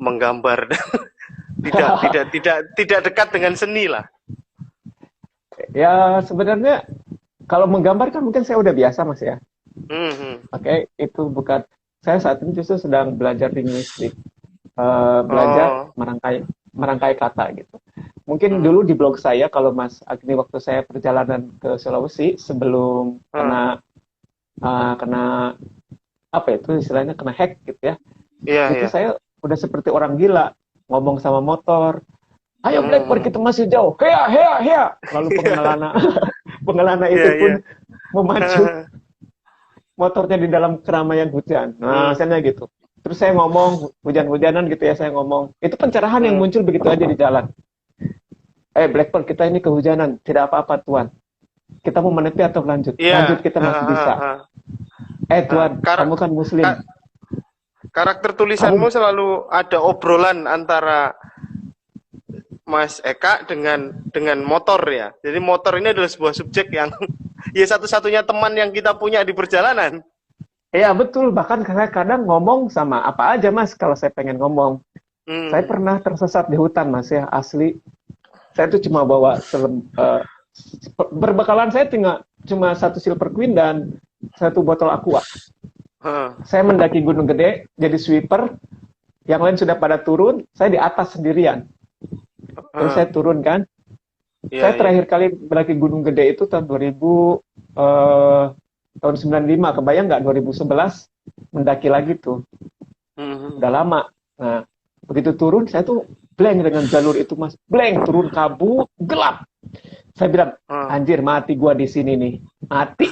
menggambar dan tidak dekat dengan seni lah. Ya sebenarnya kalau menggambar kan mungkin saya udah biasa mas ya. Hmm. Oke, itu bukan, saya saat ini justru sedang belajar linguistik, belajar Oh. merangkai kata gitu. Mungkin Hmm. dulu di blog saya, kalau Mas Agni waktu saya perjalanan ke Sulawesi sebelum Hmm. kena apa itu istilahnya, kena hack gitu ya. Iya, Itu iya. saya udah seperti orang gila ngomong sama motor. Ayo Blackbird, Hmm. kita masih jauh. Hea, hea, hea. Lalu Iya, pengelana iya, itu iya. pun memacu motornya di dalam keramaian hujan. Nah, Hmm. misalnya gitu. Terus saya ngomong hujan-hujanan gitu ya, saya ngomong. Itu pencerahan yang Hmm. muncul begitu aja di jalan. Blackbird, kita ini kehujanan. Tidak apa-apa, Tuan. Kita mau menepi atau lanjut? Lanjut, Iya. kita Ha, masih ha, bisa. ha. Ha. Tuan, kamu kan muslim. Karakter tulisanmu Kamu, selalu ada obrolan antara Mas Eka dengan motor ya. Jadi motor ini adalah sebuah subjek yang ya satu-satunya teman yang kita punya di perjalanan. ya betul. Bahkan kadang-kadang ngomong sama apa aja, Mas, kalau saya pengen ngomong. Saya Hmm. pernah tersesat di hutan, Mas, ya, asli. Saya tuh cuma bawa berbekalan saya tinggal cuma satu Silver Queen dan satu botol aqua. Ha. Saya mendaki Gunung Gede jadi sweeper, yang lain sudah pada turun, saya di atas sendirian. Terus saya Ha. turun kan. Iya, Saya iya. terakhir kali mendaki Gunung Gede itu tahun 2000, tahun 95, kebayang nggak 2011 mendaki lagi tuh. Hmm. Udah lama. Nah, begitu turun saya tuh blank dengan jalur itu mas, blank, turun kabut gelap. Saya bilang, Ha. anjir mati gua di sini nih, mati.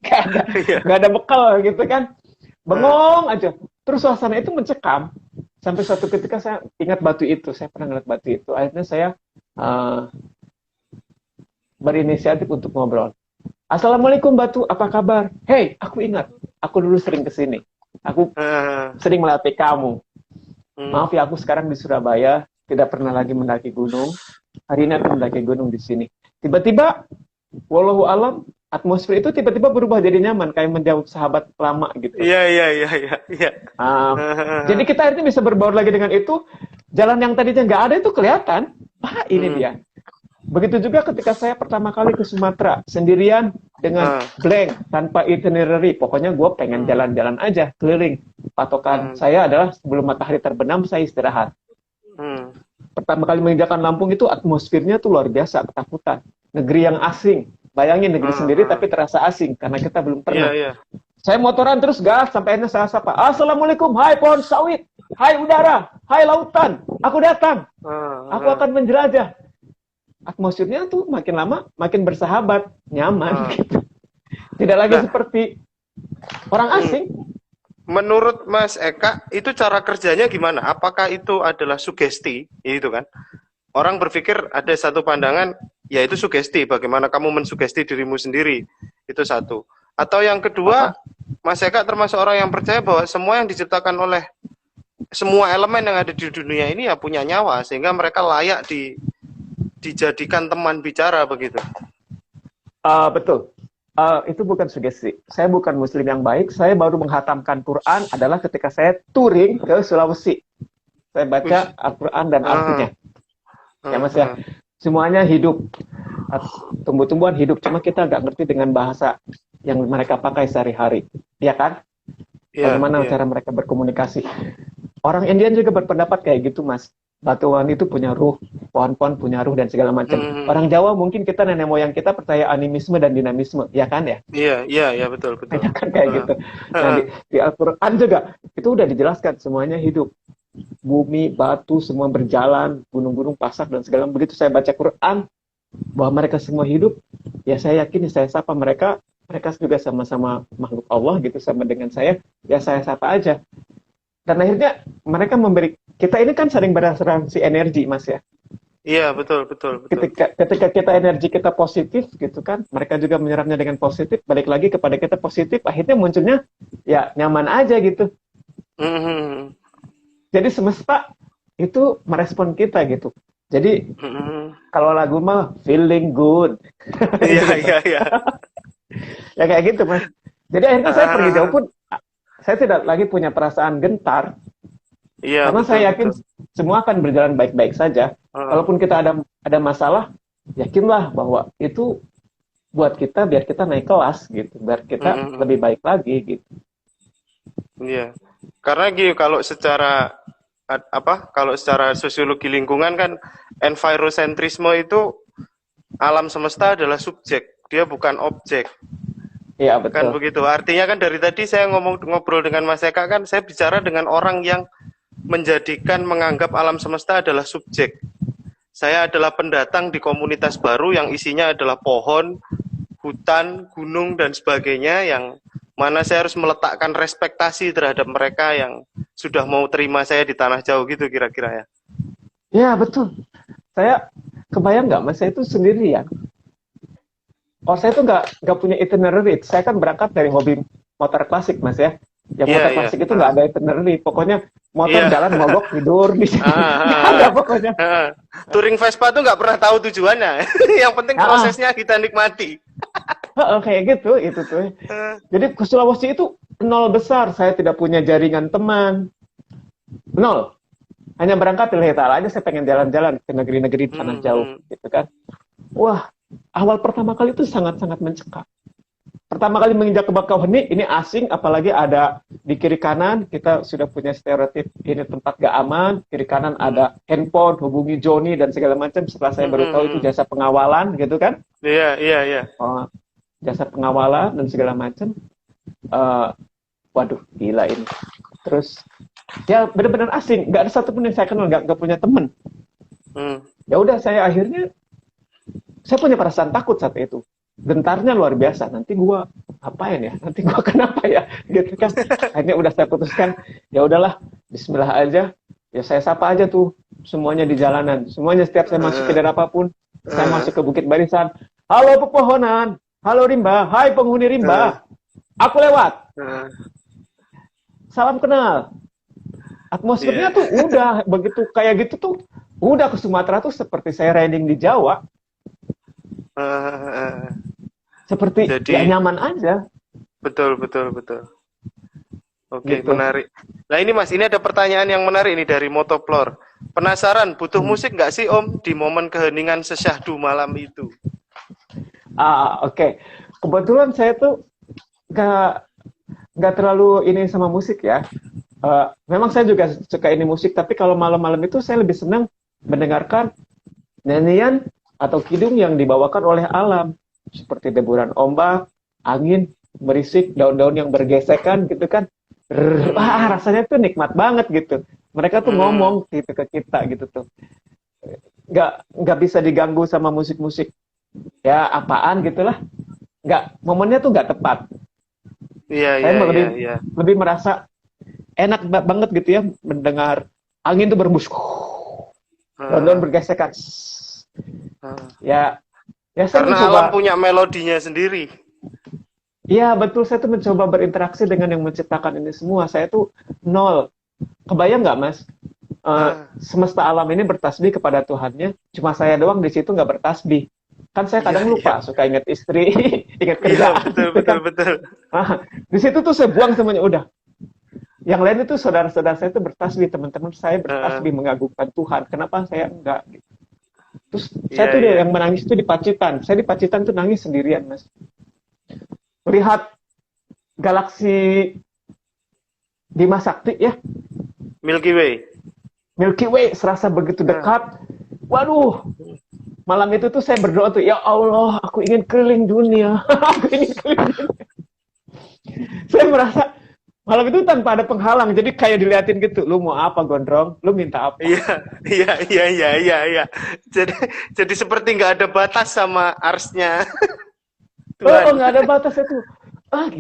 Gak ada, Iya. gak ada bekal gitu kan, Ha. bengong aja. Terus suasana itu mencekam sampai suatu ketika saya ingat batu itu, saya pernah ngeliat batu itu. Akhirnya saya berinisiatif untuk ngobrol. Assalamualaikum Batu, apa kabar? Hey, aku ingat, aku dulu sering kesini. Aku sering melatih kamu. Maaf ya, aku sekarang di Surabaya, tidak pernah lagi mendaki gunung. Hari ini aku mendaki gunung di sini. Tiba-tiba, walau alam, atmosfer itu tiba-tiba berubah jadi nyaman, kayak menjauh sahabat lama gitu. Iya, iya, iya, iya, iya. Jadi kita akhirnya bisa berbaur lagi dengan itu. Jalan yang tadinya nggak ada itu kelihatan. Ini dia. Begitu juga ketika saya pertama kali ke Sumatera, sendirian dengan blank, tanpa itinerary. Pokoknya gue pengen jalan-jalan aja, keliling. Patokan saya adalah sebelum matahari terbenam, saya istirahat. Pertama kali menginjakan Lampung itu atmosfernya tuh luar biasa, ketakutan. Negeri yang asing. Bayangin negeri sendiri tapi terasa asing, karena kita belum pernah. Saya motoran terus gas, sampai akhirnya saya sapa. Assalamualaikum, hai pohon sawit, hai udara, hai lautan, aku datang. Aku akan menjelajah. Atmosfernya tuh makin lama makin bersahabat, nyaman gitu. Tidak lagi seperti orang asing. Menurut Mas Eka, itu cara kerjanya gimana? Apakah itu adalah sugesti? Itu kan. Orang berpikir ada satu pandangan, yaitu sugesti. Bagaimana kamu mensugesti dirimu sendiri. Itu satu. Atau yang kedua, Mas Eka termasuk orang yang percaya bahwa semua yang diciptakan oleh semua elemen yang ada di dunia ini ya punya nyawa, sehingga mereka layak dijadikan teman bicara begitu. Betul. Itu bukan sugesti. Saya bukan muslim yang baik. Saya baru menghatamkan Quran adalah ketika saya touring ke Sulawesi. Saya baca Al-Quran dan artinya. Ya Mas ya. Semuanya hidup. Tumbuh-tumbuhan hidup. Cuma kita nggak ngerti dengan bahasa yang mereka pakai sehari-hari. Iya kan? Bagaimana cara mereka berkomunikasi. Orang Indian juga berpendapat kayak gitu Mas. Batuan itu punya ruh, pohon-pohon punya ruh dan segala macam. Orang Jawa mungkin kita nenek moyang kita percaya animisme dan dinamisme, ya kan ya? Iya, betul. Ya kan kayak gitu. Nah, di Al-Quran juga itu udah dijelaskan semuanya hidup. Bumi, batu, semua berjalan, gunung-gunung, pasak dan segala. Begitu saya baca Quran bahwa mereka semua hidup, ya saya yakin saya sapa mereka juga sama-sama makhluk Allah gitu sama dengan saya, ya saya sapa aja. Dan akhirnya mereka memberi, kita ini kan sering berasuransi energi Mas ya. Iya betul. Ketika kita energi kita positif gitu kan, mereka juga menyerapnya dengan positif, balik lagi kepada kita positif, akhirnya munculnya ya nyaman aja gitu. Jadi semesta itu merespon kita gitu. Jadi kalau lagu mah feeling good. Iya. Ya kayak gitu Mas. Jadi akhirnya saya pergi jauh pun saya tidak lagi punya perasaan gentar. Iya, karena saya yakin semua akan berjalan baik-baik saja. Kalaupun kita ada masalah, yakinlah bahwa itu buat kita biar kita naik kelas gitu, biar kita lebih baik lagi gitu. Iya. Karena gini, kalau secara sosiologi lingkungan kan envirocentrisme itu alam semesta adalah subjek, dia bukan objek. Iya betul. Kan begitu. Artinya kan dari tadi saya ngobrol dengan Mas Eka kan saya bicara dengan orang yang menganggap alam semesta adalah subjek. Saya adalah pendatang di komunitas baru yang isinya adalah pohon, hutan, gunung dan sebagainya, yang mana saya harus meletakkan respektasi terhadap mereka yang sudah mau terima saya di tanah jauh gitu kira-kira ya. Ya betul. Saya kebayang nggak Mas, saya itu sendirian. Saya tuh nggak punya itinerary. Saya kan berangkat dari hobi motor klasik Mas ya. Yang motor klasik itu nggak ada itinerary. Pokoknya motor jalan mogok tidur di sini. Ada pokoknya. Touring Vespa tuh nggak pernah tahu tujuannya. Yang penting prosesnya kita nikmati. Kayak gitu itu tuh. Jadi ke Sulawesi itu nol besar. Saya tidak punya jaringan teman. Nol. Hanya berangkat lihat aja. Saya pengen jalan-jalan ke negeri-negeri tanah jauh, gitu kan. Wah. Awal pertama kali itu sangat-sangat mencekam. Pertama kali menginjak ke Bakauheni, ini asing, apalagi ada di kiri kanan, kita sudah punya stereotip, ini tempat gak aman, kiri kanan ada handphone, hubungi Joni, dan segala macam. Setelah saya baru tahu itu jasa pengawalan, gitu kan. Iya. Jasa pengawalan, dan segala macam. Waduh, gila ini. Terus, ya benar-benar asing, gak ada satupun yang saya kenal, gak punya teman. Ya udah, saya akhirnya saya punya perasaan takut saat itu, gentarnya luar biasa. Nanti gua apain ya? Nanti gua kenapa ya? Gitu kan. Akhirnya udah saya putuskan, ya udahlah, Bismillah aja. Ya saya sapa aja tuh semuanya di jalanan. Semuanya setiap saya masuk ke daerah apapun, saya masuk ke Bukit Barisan. Halo pepohonan, Halo Rimba, hai penghuni Eh, Rimba, aku lewat, eh, salam kenal. iya. Atmosfernya tuh udah begitu kayak gitu tuh, udah ke Sumatera tuh seperti saya riding di Jawa, Eh, seperti ya jadi nyaman aja betul betul betul. Oke, gitu. menarik. Nah ini Mas, ini ada pertanyaan yang menarik ini dari Motoplor. Penasaran, butuh Hmm. musik nggak sih Om di momen keheningan sesyahdu malam itu? Oke. Kebetulan saya tuh nggak nggak terlalu ini sama musik ya. Memang saya juga suka ini musik, tapi kalau malam-malam itu saya lebih senang mendengarkan nyanyian atau kidung yang dibawakan oleh alam, seperti deburan ombak, angin, berisik, daun-daun yang bergesekan gitu kan. Wah, Hmm, rasanya tuh nikmat banget gitu. Mereka tuh hmm, ngomong gitu ke kita gitu tuh. Nggak bisa diganggu sama musik-musik ya apaan gitulah. Momennya tuh nggak tepat. iya Saya iya iya lebih iya. lebih merasa enak banget gitu ya mendengar angin tuh berembus, daun-daun Eh, bergesekan. eh. Ya, ya saya Karena alam mencoba. punya melodinya sendiri. Iya betul, saya tuh mencoba berinteraksi dengan yang menciptakan ini semua. Saya tuh nol. Kebayang nggak mas? Ah, Semesta alam ini bertasbih kepada Tuhannya, cuma saya doang di situ nggak bertasbih. Kan saya iya kadang iya. lupa, suka ingat istri, ingat Iya kerjaan betul gitu betul kan. betul. Di situ tuh saya buang semuanya udah. Yang lain itu saudara-saudara saya itu bertasbih, teman-teman saya Eh, bertasbih mengagungkan Tuhan. Kenapa saya enggak? Terus saya iya tuh iya. yang menangis itu di Pacitan. Saya di Pacitan tuh nangis sendirian, Mas. Melihat galaksi Bima Sakti ya, Milky Way. Milky Way serasa begitu Ah, dekat. Waduh, malam itu tuh saya berdoa tuh, ya Allah, aku ingin keliling dunia. Aku ingin keliling dunia. Saya merasa malam itu tanpa ada penghalang. Jadi kayak diliatin gitu, lu mau apa gondrong? Lu minta apa? iya iya iya iya iya iya. Jadi jadi seperti nggak ada batas sama arsnya Oh, Tuhan. nggak ada batas itu.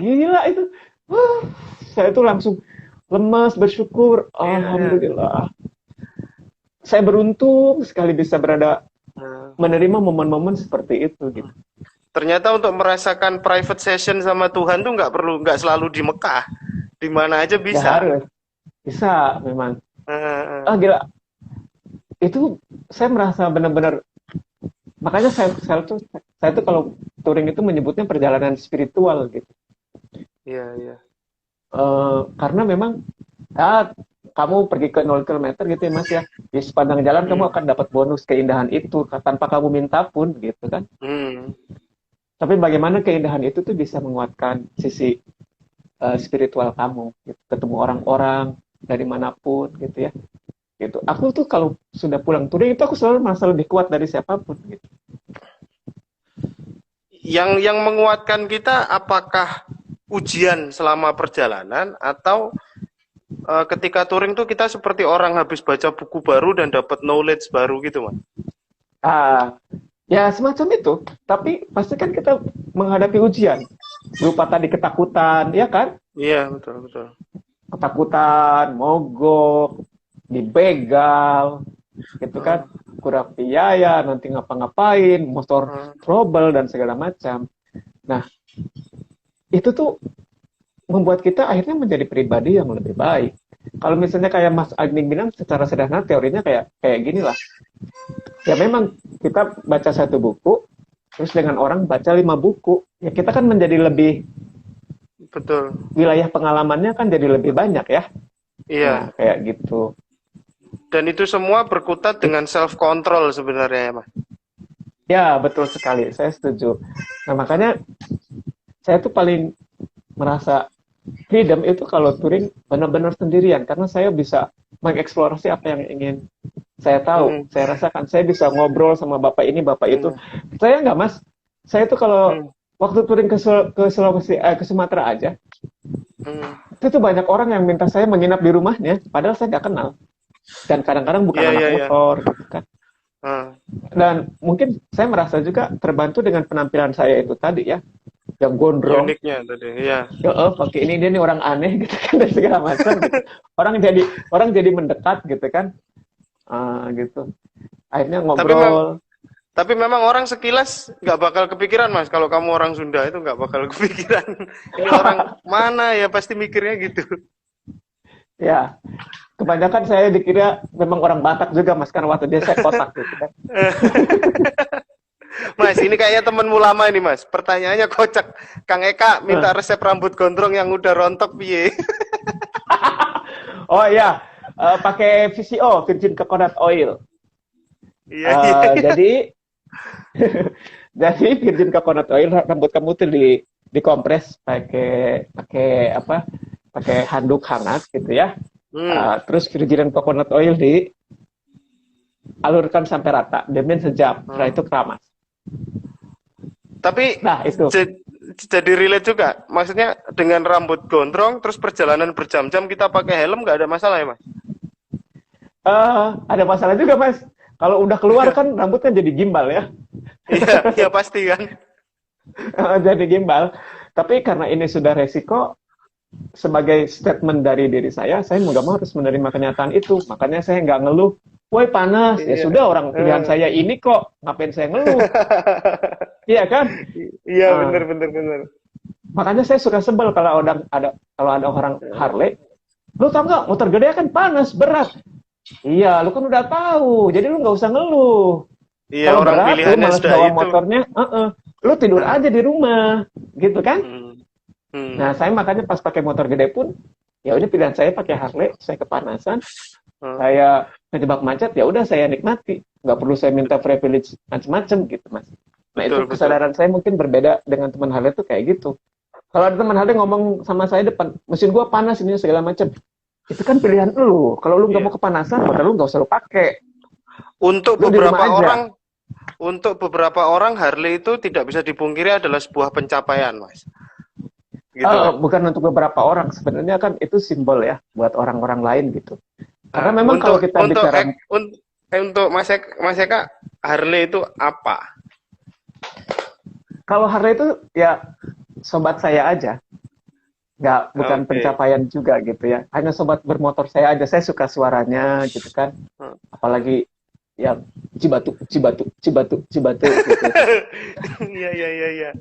Gila itu. Wah, saya tuh langsung lemas bersyukur. Iya iya. Alhamdulillah. Saya beruntung sekali bisa berada Nah, menerima momen-momen seperti itu gitu. ternyata untuk merasakan private session sama Tuhan tuh nggak selalu di Mekah, di mana aja Nggak bisa. harus. Bisa memang. Eh, Gila. Itu saya merasa benar-benar, makanya saya tuh kalau touring itu menyebutnya perjalanan spiritual gitu. iya iya. Karena memang ya, kamu pergi ke 0 km gitu ya Mas ya. Di sepanjang jalan kamu Hmm, akan dapat bonus keindahan itu tanpa kamu minta pun gitu kan. hmm. Tapi bagaimana keindahan itu tuh bisa menguatkan sisi spiritual kamu gitu. Ketemu orang-orang dari manapun gitu ya. Gitu. Aku tuh kalau sudah pulang touring itu aku selalu merasa lebih kuat dari siapapun gitu. Yang menguatkan kita apakah ujian selama perjalanan atau ketika touring tuh kita seperti orang habis baca buku baru dan dapat knowledge baru gitu, Mas. Ah, ya semacam itu. Tapi pasti kan kita menghadapi ujian. Berupa tadi ketakutan, ya kan? Iya, betul betul. Ketakutan, mogok, dibegal, gitu kan? Uh, Kurang biaya, nanti ngapa-ngapain, motor uh, trouble dan segala macam. Nah, itu tuh membuat kita akhirnya menjadi pribadi yang lebih baik. Kalau misalnya kayak Mas Agning bilang secara sederhana teorinya kayak kayak gini lah. Ya memang kita baca satu buku, terus dengan orang baca 5 buku, ya kita kan menjadi lebih, betul. wilayah pengalamannya kan jadi lebih banyak ya. Nah, Iya. kayak gitu. Dan itu semua berkutat dengan self control sebenarnya ya, Mas. Ya, betul sekali. Saya setuju. Nah, makanya saya tuh paling merasa freedom itu kalau touring benar-benar sendirian karena saya bisa mengeksplorasi apa yang ingin saya tahu, Hmm, saya rasakan. Saya bisa ngobrol sama bapak ini, bapak itu. hmm, Saya nggak, Mas. Saya tuh kalau hmm, waktu touring ke Sulawesi, ke Sumatera aja, hmm. itu tuh banyak orang yang minta saya menginap di rumahnya, padahal saya nggak kenal. Dan kadang-kadang bukan Iya anak iya iya. motor, gitu kan. Ah, Dan mungkin saya merasa juga terbantu dengan penampilan saya itu tadi ya, yang gondrong. uniknya tadi. Iya. Ya, pakai ini dia nih orang aneh gitu kan dan segala macam gitu. Orang jadi mendekat gitu kan, gitu. Akhirnya Tapi ngobrol. Tapi memang orang sekilas nggak bakal kepikiran Mas. Kalau kamu orang Sunda itu nggak bakal kepikiran. Ini orang mana ya, pasti mikirnya gitu. Ya, kebanyakan saya dikira memang orang Batak juga Mas, karena waktu dia saya kotak gitu kan. Mas, ini kayaknya temenmu lama ini Mas. Pertanyaannya kocak. Kang Eka minta resep rambut gondrong yang udah rontok piye? Oh iya, pakai VCO, Virgin Coconut Oil. Iya, iya. Jadi jadi Virgin Coconut Oil, rambut kamu tuh dikompres pakai apa? Pakai handuk hangat gitu ya. Terus Virgin Coconut Oil dialurkan sampai rata, diamin sejam. Setelah itu keramas. Tapi Nah, itu. jadi relate juga. Maksudnya dengan rambut gondrong terus perjalanan berjam-jam kita pakai helm nggak ada masalah ya, Mas? Ada masalah juga, Mas. Kalau udah keluar kan rambutnya jadi gimbal ya. Iya, iya pasti kan. Jadi gimbal. Tapi karena ini sudah resiko, sebagai statement dari diri saya mau nggak mau harus menerima kenyataan itu. Makanya saya nggak ngeluh. Woi panas, ya sudah orang pilihan saya ini kok, ngapain saya ngeluh? Iya kan? Iya benar. Makanya saya suka sebel kalau ada orang Harley, lu tau nggak motor gede kan panas, berat. Iya, lu kan udah tahu, jadi lu nggak usah ngeluh. Iya, kalau orang berat, pilihannya lu malas sudah bawa itu. motornya, lu tidur aja di rumah, gitu kan? Nah, saya makanya pas pakai motor gede pun, ya udah pilihan saya pakai Harley, saya kepanasan, saya kejebak macet, ya udah saya nikmati, nggak perlu saya minta privilege macem-macem gitu, Mas. Nah, Betul, itu kesadaran saya mungkin berbeda dengan teman Harley tuh kayak gitu. Kalau ada teman Harley ngomong sama saya depan, mesin gua panas ini segala macam, itu kan pilihan lu. Kalau lu nggak mau kepanasan, maka lu nggak usah lu pakai. Untuk Lu di rumah aja. beberapa orang Harley itu tidak bisa dipungkiri adalah sebuah pencapaian, Mas. Gitu. Bukan untuk beberapa orang, sebenarnya kan itu simbol ya buat orang-orang lain gitu. Karena memang kalau kita bicara untuk Mas Eka, Harley itu apa? Kalau Harley itu ya sobat saya aja, bukan pencapaian juga gitu ya. Hanya sobat bermotor saya aja. Saya suka suaranya gitu kan. Apalagi yang cibatu gitu. Iya.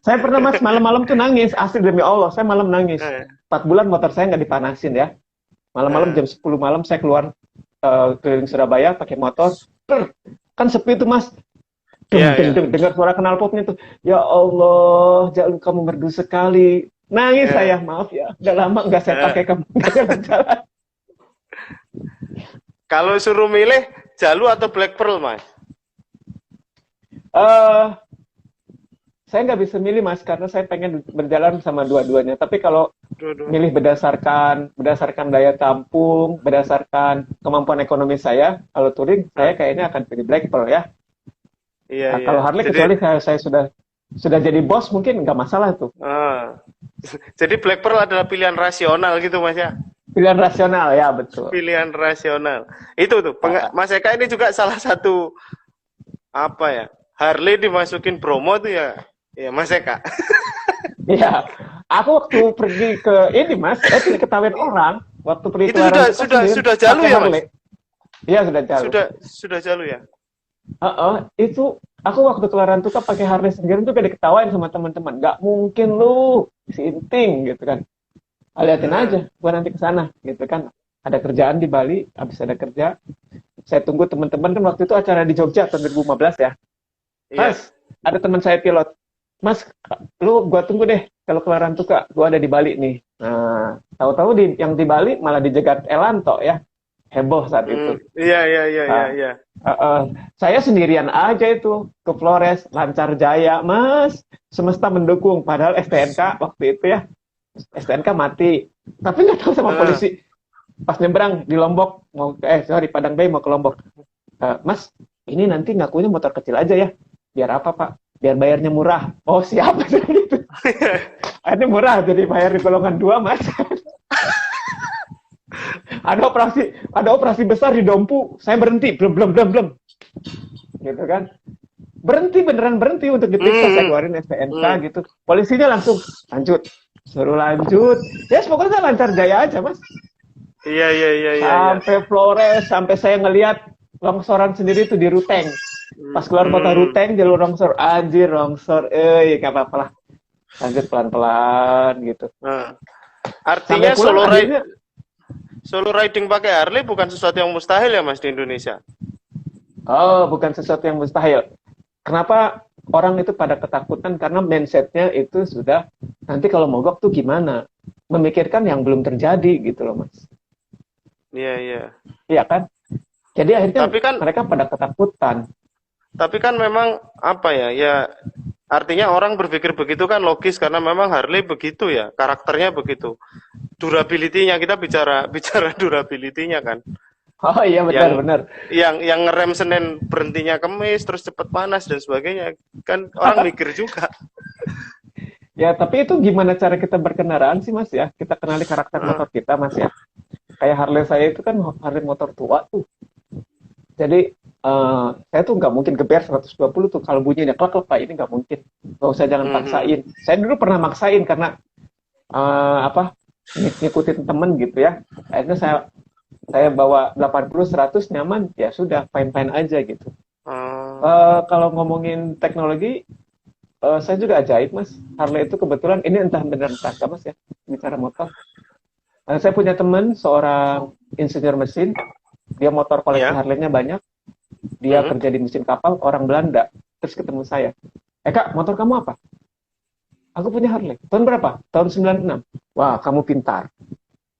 Saya pernah Mas malam-malam tuh nangis, asli demi Allah, saya malam nangis. 4 bulan motor saya nggak dipanasin ya. Malam-malam jam 10 malam saya keluar keliling Surabaya pakai motor. Kan sepi tuh Mas. Dengar suara knalpotnya tuh. Ya Allah, Jalu kamu merdu sekali. Nangis saya, maaf ya. Udah lama nggak saya pakai kamu jalan. Kalau suruh milih Jalu atau Black Pearl, Mas? Saya nggak bisa milih Mas, karena saya pengen berjalan sama dua-duanya. Tapi kalau milih berdasarkan daya tampung, berdasarkan kemampuan ekonomi saya, kalau touring saya kayaknya akan pilih Black Pearl ya. Iya. Kalau Harley kecuali saya sudah jadi bos mungkin nggak masalah tuh. Jadi Black Pearl adalah pilihan rasional gitu Mas ya? Pilihan rasional ya, betul. Pilihan rasional. Itu tuh, Mas Eka ini juga salah satu apa ya? Harley dimasukin Bromo tuh ya Mas Eka. Iya. Aku waktu pergi ke ini Mas, ketahuan orang waktu pergi itu sudah Jalu ya Mas? Iya sudah Jalu. Sudah Jalu ya. Itu aku waktu kelaran tuh pakai Harley sendiri tuh kayak diketawain sama teman-teman. Gak mungkin lu sinting gitu kan. Liatin aja, gua nanti ke sana gitu kan. Ada kerjaan di Bali, habis ada kerja. Saya tunggu teman-teman kan waktu itu acara di Jogja tahun 2015 ya. Mas, ada teman saya pilot. Mas, gua tunggu deh kalau kelaran tuh Kak, gua ada di Bali nih. Nah, tahu-tahu yang di Bali malah dijegat Elanto ya. Heboh saat itu. Iya. Saya sendirian aja itu ke Flores, lancar jaya, Mas. Semesta mendukung. Padahal STNK waktu itu ya, STNK mati. Tapi nggak tahu sama polisi. Pas nyebrang di Lombok, Padang Bay mau ke Lombok. Mas, ini nanti ngakunya motor kecil aja ya. Biar apa Pak? Biar bayarnya murah. Oh siapa gitu. Ini murah, jadi bayar di golongan 2 Mas. Ada operasi besar di Dompu, saya berhenti, belum, gitu kan? Beneran berhenti untuk diperiksa, saya keluarin STNK gitu. Polisinya langsung suruh lanjut. Ya pokoknya lancar jaya aja Mas. Iya. Sampai Flores, sampai saya ngelihat longsoran sendiri itu di Ruteng. Pas keluar kota Hmm. Ruteng jalur longsor, anjir longsor, gak apa-apa lah, lanjut pelan-pelan gitu. Nah, Sampai artinya pulang akhirnya, solo riding pakai Harley bukan sesuatu yang mustahil ya Mas di Indonesia. oh bukan sesuatu yang mustahil. Kenapa orang itu pada ketakutan? Karena mindsetnya itu sudah, nanti kalau mogok tuh gimana? Memikirkan yang belum terjadi gitu loh mas. Iya, iya. Iya kan? Jadi akhirnya Tapi kan mereka pada ketakutan. memang apa ya? Ya artinya orang berpikir begitu kan logis karena memang Harley begitu ya, karakternya begitu. Durability-nya kita bicara bicara durability-nya kan. Oh iya Yang benar-benar. yang ngerem Senin berhentinya Kemis terus cepat panas dan sebagainya. Kan orang mikir juga. Ya tapi itu gimana cara kita berkendaraan sih mas ya? Kita kenali karakter Heeh. motor kita mas ya. Kayak Harley saya itu kan Harley motor tua tuh. Jadi saya tuh nggak mungkin geber 120 tuh kalau bunyinya klak klak Pak, ini nggak mungkin. Nggak usah, jangan Mhm. paksain. Saya dulu pernah maksain karena apa, ngikutin temen gitu ya. Akhirnya saya bawa 80 100 nyaman, ya sudah fine fine aja gitu. Oh. Kalau ngomongin teknologi, saya juga ajaib mas. Harley itu kebetulan ini entah benar entah enggak mas ya, bicara motor. Saya punya teman seorang insinyur mesin, dia motor koleksi Ya. Harley-nya banyak. Dia Mhm. kerja di mesin kapal, orang Belanda. Terus ketemu saya. Kak, motor kamu apa? Aku punya Harley. Tahun berapa? Tahun 96. Wah, kamu pintar.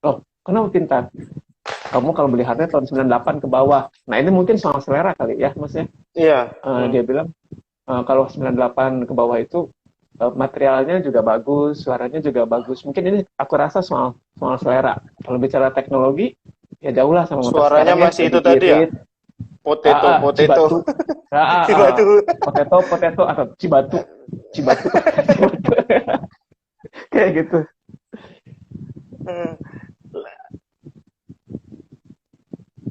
Loh, kenapa pintar? Kamu kalau beli Harley tahun 98 ke bawah. Nah, ini mungkin soal selera kali ya, Mas ya. Iya. Dia bilang, kalau 98 ke bawah itu materialnya juga bagus, suaranya juga bagus. Mungkin ini aku rasa soal soal selera. Kalau bicara teknologi, ya jauh lah sama motor Suaranya sekarang ya, masih itu lebih tadi ya? irit. Potato, potato. Cibatu. Waduh. Potato atau Cibatu. Cibatu. Cibatu. Kayak gitu.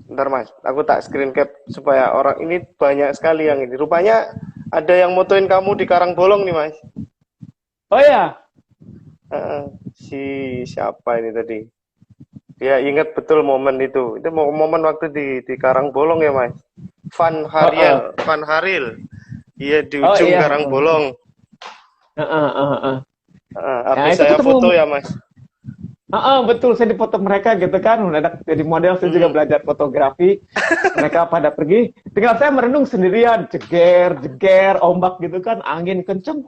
Bentar Mas, aku tak screen cap supaya orang ini banyak sekali yang ini. Rupanya ada yang motoin kamu di Karangbolong nih Mas. Oh ya, Heeh. Si siapa ini tadi? Dia ingat betul momen itu. Itu momen waktu di Karangbolong ya Mas. oh, Van Haril. Iya di oh ujung iya, Karangbolong. Nah Habis itu saya foto ketemu, ya Mas. betul saya dipoto mereka gitu kan, mendadak jadi model, saya juga Mhm. belajar fotografi. Mereka pada pergi, tinggal saya merenung sendirian, jeger, jeger, ombak gitu kan, angin kenceng.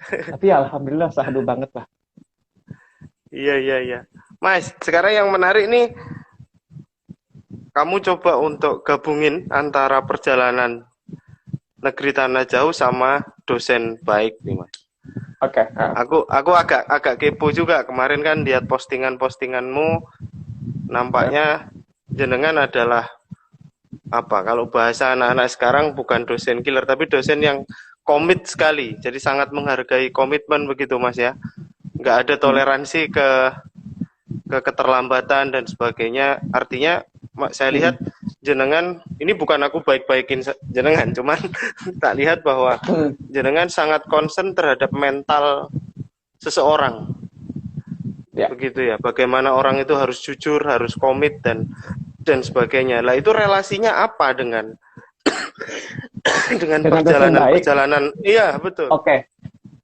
Tapi ya, alhamdulillah sahdu banget lah. Iya, iya, iya. Mas, sekarang yang menarik nih, kamu coba untuk gabungin antara perjalanan negeri tanah jauh sama dosen baik nih, Mas. Oke, Aku agak kepo juga kemarin kan lihat postingan-postinganmu, nampaknya jenengan adalah apa? Kalau bahasa anak-anak sekarang bukan dosen killer, tapi dosen yang komit sekali. Jadi sangat menghargai komitmen begitu, Mas ya. Nggak ada toleransi ke keterlambatan dan sebagainya. Artinya saya lihat jenengan ini bukan aku baik-baikin jenengan, cuman tak lihat bahwa jenengan sangat concern terhadap mental seseorang. ya. Begitu ya. Bagaimana orang itu harus jujur, harus komit dan sebagainya. Lah itu relasinya apa dengan Dengan dosen baik, perjalanan-perjalanan? Iya, betul. oke.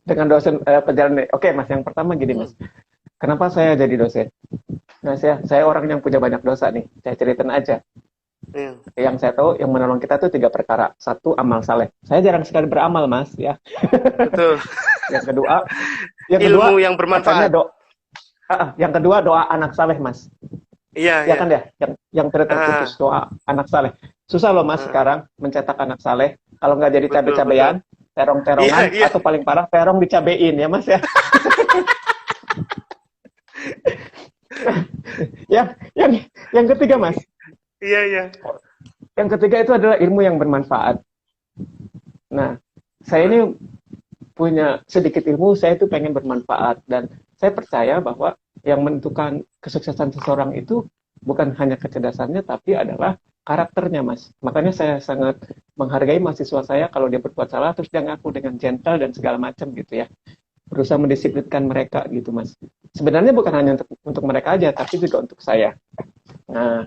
Dengan dosen perjalanan, oke mas. Yang pertama gini mas, kenapa saya jadi dosen? Nah, saya orang yang punya banyak dosa nih. Saya ceritain aja. Iya, Yang saya tahu, yang menolong kita tuh tiga perkara. Satu, amal saleh. Saya jarang sekali beramal, mas. Ya. betul. Yang kedua, yang kedua Ilmu yang katanya bermanfaat. yang kedua doa anak saleh, mas. Iya, Ya iya. kan ya, yang terputus Ah, doa anak saleh. Susah loh, mas, ah, sekarang mencetak anak saleh. Kalau nggak jadi betul, betul. cabe-cabean, Iya, terong-terongan, iya. atau paling parah, terong dicabein ya, mas ya. yang yang ketiga, mas. Iya, iya. Yang ketiga itu adalah ilmu yang bermanfaat. Nah, saya ini punya sedikit ilmu, saya itu pengen bermanfaat, dan saya percaya bahwa yang menentukan kesuksesan seseorang itu bukan hanya kecerdasannya tapi adalah karakternya, mas. Makanya saya sangat menghargai mahasiswa saya kalau dia berbuat salah terus dia ngaku dengan gentle dan segala macam gitu ya, berusaha mendisiplinkan mereka gitu, mas. Sebenarnya bukan hanya untuk mereka aja tapi juga untuk saya. Nah,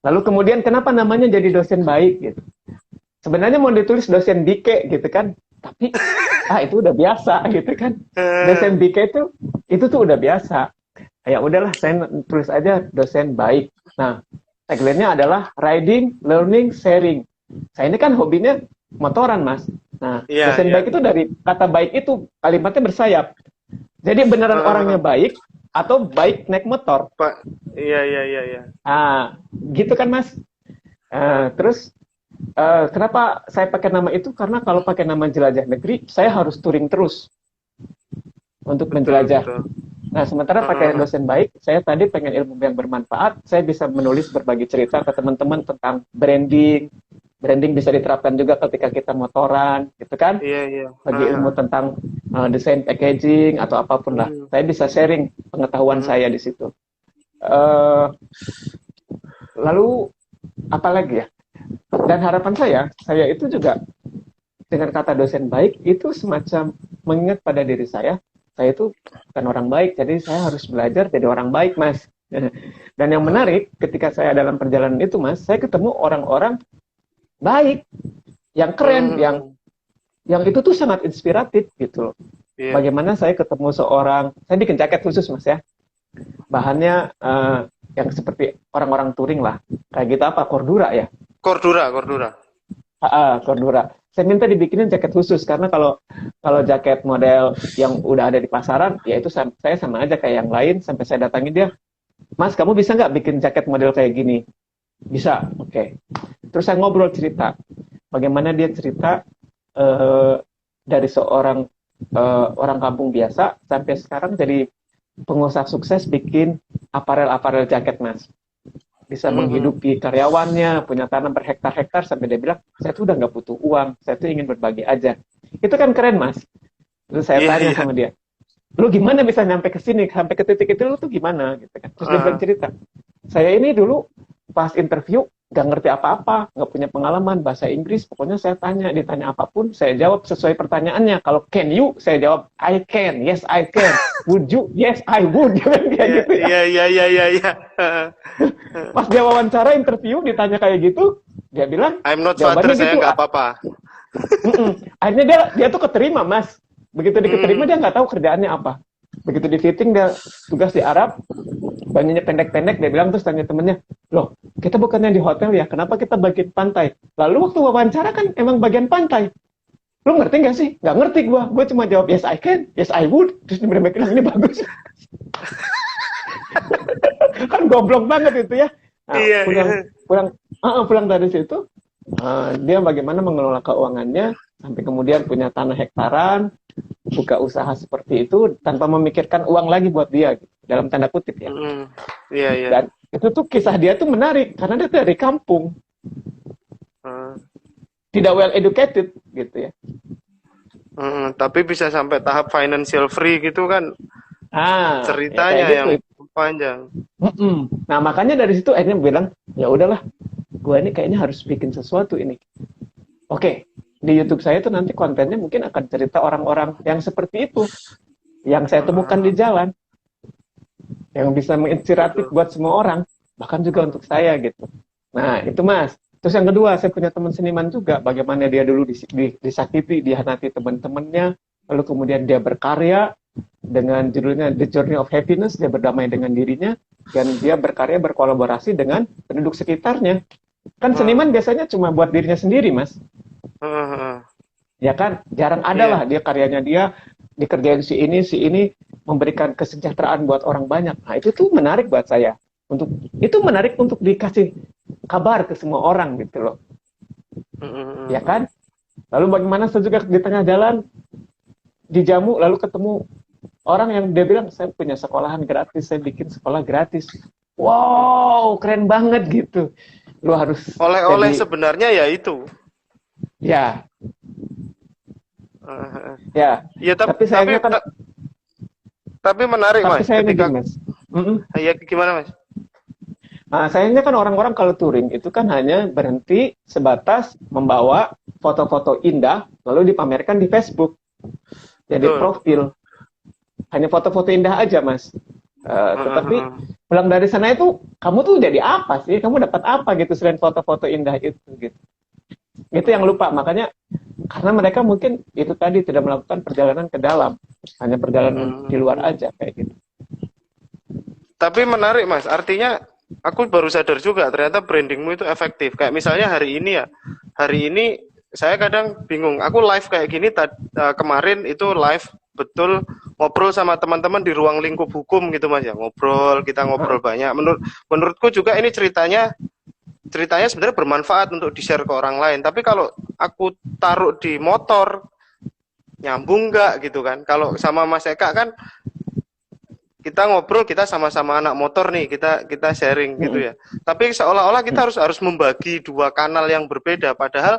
lalu kemudian kenapa namanya jadi dosen baik gitu. sebenarnya mau ditulis dosen Bike gitu kan, tapi itu udah biasa gitu kan. Dosen Bike itu tuh udah biasa. Ya udahlah, saya tulis aja dosen baik. Nah, tagline-nya adalah riding, learning, sharing. Saya ini kan hobinya motoran, Mas. Nah, Iya, dosen iya. baik itu dari kata baik itu kalimatnya bersayap. Jadi beneran orangnya baik atau baik naik motor. Pak, iya, iya, iya, iya. Gitu kan, Mas. Terus kenapa saya pakai nama itu? Karena kalau pakai nama jelajah negeri, saya harus touring terus untuk Betul, menjelajah. betul. Nah, sementara pakai dosen baik, saya tadi pengen ilmu yang bermanfaat, saya bisa menulis berbagi cerita ke teman-teman tentang branding. Branding bisa diterapkan juga ketika kita motoran, gitu kan? Iya, iya. Bagi ilmu tentang desain packaging atau apapun lah. Hmm, Saya bisa sharing pengetahuan hmm, saya di situ. Uh, Lalu, apalagi ya? Dan harapan saya itu juga dengan kata dosen baik, itu semacam mengingat pada diri saya itu bukan orang baik, jadi saya harus belajar jadi orang baik, Mas. Dan yang menarik, ketika saya dalam perjalanan itu, Mas, saya ketemu orang-orang baik, yang keren, yang itu tuh sangat inspiratif gitu loh. iya. Bagaimana saya ketemu seorang, saya bikin jaket khusus, Mas ya. Bahannya yang seperti orang-orang touring lah. Kayak gitu apa? Cordura ya? Cordura, Cordura. Cordura. Saya minta dibikinin jaket khusus karena kalau jaket model yang udah ada di pasaran, ya itu saya sama aja kayak yang lain. Sampai saya datangin dia, Mas, kamu bisa nggak bikin jaket model kayak gini? Bisa, oke. Terus saya ngobrol cerita, bagaimana dia cerita dari seorang orang kampung biasa sampai sekarang jadi pengusaha sukses bikin aparel jaket, Mas. Bisa menghidupi karyawannya, punya tanam berhektar-hektar, sampai dia bilang, saya tuh udah nggak butuh uang, saya tuh ingin berbagi aja. Itu kan keren, Mas. Terus saya Iya, tanya iya. sama dia, lu gimana bisa nyampe ke sini, sampai ke titik itu lu tuh gimana? Gitu kan. Terus dia bilang cerita, saya ini dulu pas interview nggak ngerti apa-apa, nggak punya pengalaman bahasa Inggris, pokoknya saya ditanya apapun, saya jawab sesuai pertanyaannya. Kalau can you, saya jawab I can, yes I can. Would you, yes I would. Kayak Iya, gitu ya. iya, iya, iya, iya, iya. Pas dia wawancara interview ditanya kayak gitu, dia bilang I'm not father, jawabannya saya gitu. nggak apa-apa. Akhirnya dia tuh keterima, Mas. Begitu diketerima dia nggak tahu kerjaannya apa. Begitu di fitting dia tugas di Arab, bajunya pendek-pendek, dia bilang, terus tanya temennya, loh kita bukannya di hotel ya, kenapa kita bagian pantai? Lalu waktu wawancara kan emang bagian pantai. Lu ngerti nggak sih? Nggak ngerti gue cuma jawab yes I can, yes I would. Terus dia bilang ini bagus. Kan goblok banget itu ya. Nah, Iya, iya. pulang dari situ, dia bagaimana mengelola keuangannya sampai kemudian punya tanah hektaran, buka usaha seperti itu tanpa memikirkan uang lagi buat dia, gitu, dalam tanda kutip ya. Iya, iya. Dan itu tuh kisah dia tuh menarik karena dia dari kampung, tidak well educated gitu ya. Tapi bisa sampai tahap financial free gitu kan, ceritanya Ya yang kayak gitu. panjang. Nah makanya dari situ akhirnya bilang, ya udahlah, gue ini kayaknya harus bikin sesuatu ini. Oke, di YouTube saya tuh nanti kontennya mungkin akan cerita orang-orang yang seperti itu, yang saya temukan di jalan, yang bisa menginspiratif buat semua orang, bahkan juga untuk saya gitu. Nah itu, Mas. Terus yang kedua, saya punya teman seniman juga, bagaimana dia dulu disakiti, dihanati teman-temannya, lalu kemudian dia berkarya dengan judulnya The Journey of Happiness, dia berdamai dengan dirinya, dan dia berkarya berkolaborasi dengan penduduk sekitarnya. Kan seniman biasanya cuma buat dirinya sendiri, Mas. Ya kan, jarang ada lah dia karyanya dia dikerjain si ini memberikan kesejahteraan buat orang banyak. Nah itu tuh menarik buat saya. Itu menarik untuk dikasih kabar ke semua orang gitu loh. Ya kan? Lalu bagaimana saya juga di tengah jalan dijamu lalu ketemu orang yang dia bilang saya punya sekolahan gratis, saya bikin sekolah gratis. Wow, keren banget gitu. Lu harus oleh-oleh sebenarnya ya itu. Ya. Ya. Ya tapi sayangnya kan tapi menarik, Mas. Ketika Mas. Ya gimana, Mas? Nah, sayangnya kan orang-orang kalau touring itu kan hanya berhenti sebatas membawa foto-foto indah lalu dipamerkan di Facebook. Jadi profil. Hanya foto-foto indah aja, Mas. Tetapi pulang dari sana itu kamu tuh jadi apa sih? Kamu dapat apa gitu selain foto-foto indah itu gitu. Itu yang lupa, makanya karena mereka mungkin itu tadi tidak melakukan perjalanan ke dalam, hanya perjalanan di luar Hmm. aja kayak gitu. Tapi menarik Mas, artinya aku baru sadar juga ternyata brandingmu itu efektif. Kayak misalnya hari ini ya, hari ini saya kadang bingung. Aku live kayak gini kemarin itu live betul ngobrol sama teman-teman di ruang lingkup hukum gitu Mas ya. Ngobrol, kita ngobrol banyak. Menurutku juga ini ceritanya sebenarnya bermanfaat untuk di-share ke orang lain. Tapi kalau aku taruh di motor nyambung nggak gitu kan. Kalau sama Mas Eka kan kita ngobrol, kita sama-sama anak motor nih, kita sharing gitu ya. Tapi seolah-olah kita harus membagi dua kanal yang berbeda, padahal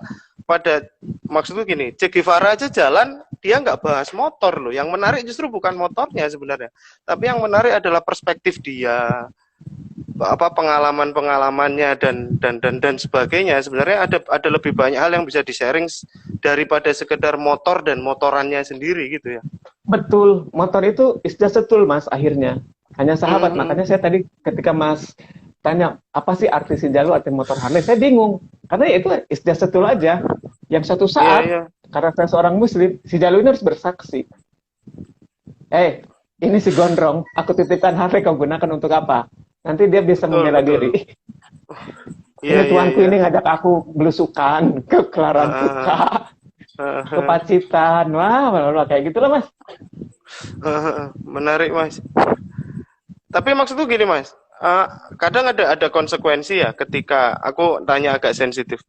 maksudku gini, Che Guevara aja jalan dia nggak bahas motor loh. Yang menarik justru bukan motornya sebenarnya, tapi yang menarik adalah perspektif dia, apa pengalaman-pengalamannya dan sebagainya. Sebenarnya ada lebih banyak hal yang bisa di-sharing daripada sekedar motor dan motorannya sendiri gitu ya. Betul, motor itu is just a tool Mas akhirnya. Hanya sahabat, makanya saya tadi ketika Mas tanya apa sih arti si Jalu, arti motor Harley, saya bingung. Karena ya itu is just a tool aja. Yang suatu Iya, saat, iya. karena saya seorang muslim, si Jalu ini harus bersaksi. Ini si Gondrong, aku titipkan Harley kau gunakan untuk apa? Nanti dia bisa Betul, membela betul. diri. Iya, Ini iya, tuanku iya. ini ngajak aku belusukan ke Uh, Klarantuka, uh, ke uh, Pacitan, wah, kayak gitulah Mas. Menarik Mas. Tapi maksudku gini Mas, kadang ada konsekuensi ya ketika aku tanya agak sensitif.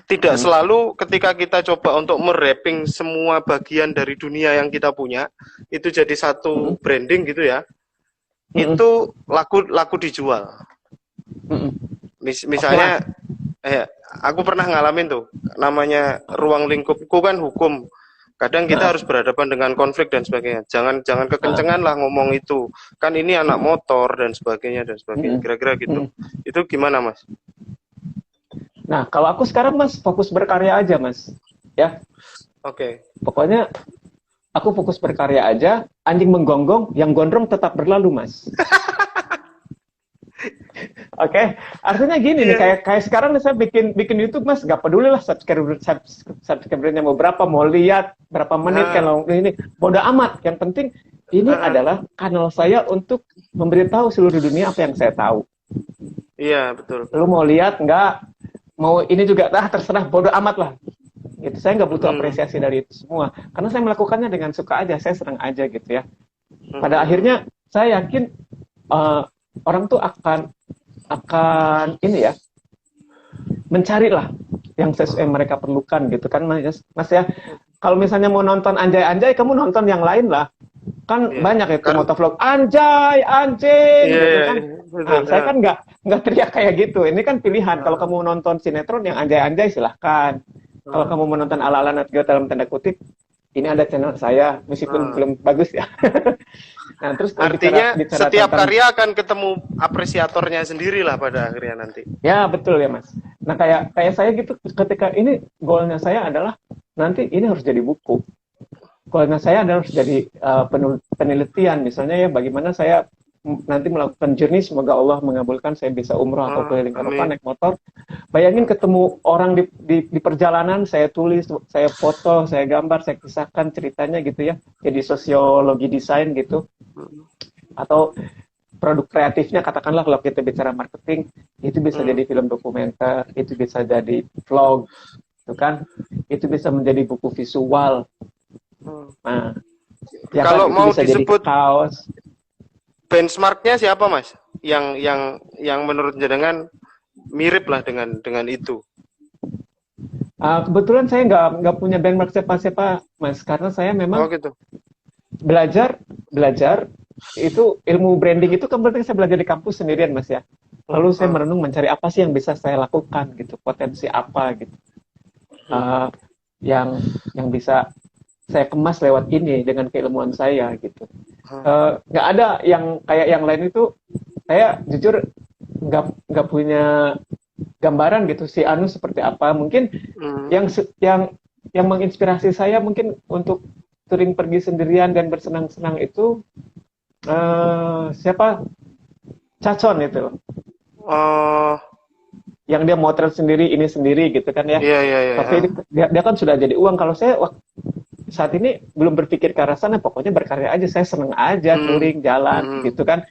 Tidak Hmm. selalu ketika kita coba untuk meraping semua bagian dari dunia yang kita punya itu jadi satu Hmm. branding gitu ya. Hmm. Itu laku dijual. Hmm. Oke Mas. Misalnya aku pernah ngalamin tuh namanya ruang lingkupku kan hukum. Kadang kita Nah, harus berhadapan dengan konflik dan sebagainya. Jangan kekencengan lah ngomong itu. Kan ini anak motor dan sebagainya dan sebagainya. hmm. Kira-kira gitu. Hmm. Itu gimana, Mas? Nah, kalau aku sekarang Mas fokus berkarya aja Mas. Ya, Oke. pokoknya aku fokus berkarya aja. Anjing menggonggong, yang gondrong tetap berlalu Mas. Oke, artinya gini nih, Iya. kayak sekarang nih saya bikin YouTube Mas, gak peduli lah subscribernya mau berapa, mau lihat berapa menit Nah, kalau ini, bodoh amat. Yang penting ini adalah kanal saya untuk memberitahu seluruh dunia apa yang saya tahu. iya, betul. Lu mau lihat nggak, mau ini juga, terserah, bodoh amat lah. Gitu, saya nggak butuh apresiasi dari itu semua, karena saya melakukannya dengan suka aja, saya senang aja gitu ya. Pada akhirnya saya yakin orang tuh akan ini ya, mencari lah yang sesuai mereka perlukan gitu kan Mas ya. Kalau misalnya mau nonton anjay-anjay, kamu nonton yang lain lah. Kan Iya. banyak itu Kan, motovlog anjay, anjing iya, gitu iya, kan. iya, betul. Nah, saya kan nggak teriak kayak gitu. Ini kan pilihan. Kalau kamu nonton sinetron yang anjay-anjay silahkan. Kalau kamu menonton ala-ala Nat Geo dalam tanda kutip, ini ada channel saya, meskipun belum bagus ya. Nah, terus Artinya bicara setiap tentang, karya akan ketemu apresiatornya sendiri lah pada akhirnya nanti. ya betul ya Mas. Nah, kayak saya gitu, ketika ini goalnya saya adalah nanti ini harus jadi buku. Goalnya saya adalah harus jadi penelitian, misalnya ya bagaimana saya nanti melakukan journey, semoga Allah mengabulkan saya bisa umroh atau keliling Eropa Amin. naik motor. Bayangin ketemu orang di perjalanan, saya tulis, saya foto, saya gambar, saya kisahkan ceritanya gitu ya. Jadi sosiologi desain gitu. Atau produk kreatifnya, katakanlah kalau kita bicara marketing, itu bisa jadi film dokumenter, itu bisa jadi vlog, itu kan, itu bisa menjadi buku visual. Nah, ya kan, Kalau itu mau bisa jadi disebut kaos. benchmarknya siapa Mas? Yang menurut jenengan mirip lah dengan itu. Kebetulan saya nggak punya benchmark siapa-siapa Mas, karena saya Oh memang gitu. belajar itu ilmu branding itu kan berarti saya belajar di kampus sendirian Mas ya. Lalu saya merenung mencari apa sih yang bisa saya lakukan gitu, potensi apa gitu, yang bisa saya kemas lewat ini dengan keilmuan saya gitu. Nggak ada yang kayak yang lain itu. Saya jujur nggak punya gambaran gitu si Anu seperti apa. Mungkin yang menginspirasi saya mungkin untuk touring pergi sendirian dan bersenang-senang itu siapa, Cacon itu. Oh, yang dia motret sendiri ini sendiri gitu kan ya. Iya, iya, iya. Tapi dia kan sudah jadi uang. Kalau saya saat ini belum berpikir ke arah sana, pokoknya berkarya aja, saya seneng aja touring jalan gitu kan.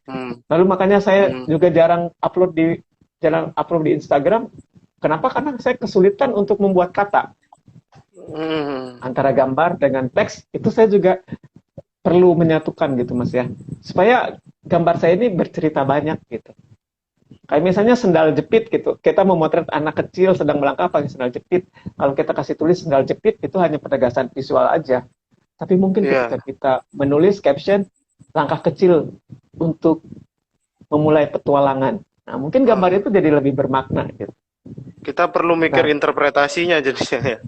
Lalu makanya saya juga jarang upload di Instagram. Kenapa? Karena saya kesulitan untuk membuat kata antara gambar dengan teks. Itu saya juga perlu menyatukan gitu Mas ya, supaya gambar saya ini bercerita banyak gitu. Kayak misalnya sendal jepit gitu, kita memotret anak kecil sedang melangkah pakai sendal jepit. Kalau kita kasih tulis sendal jepit, itu hanya penegasan visual aja. Tapi mungkin ketika kita menulis caption, langkah kecil untuk memulai petualangan. Nah, mungkin gambar itu jadi lebih bermakna gitu. Kita perlu mikir interpretasinya jadinya ya.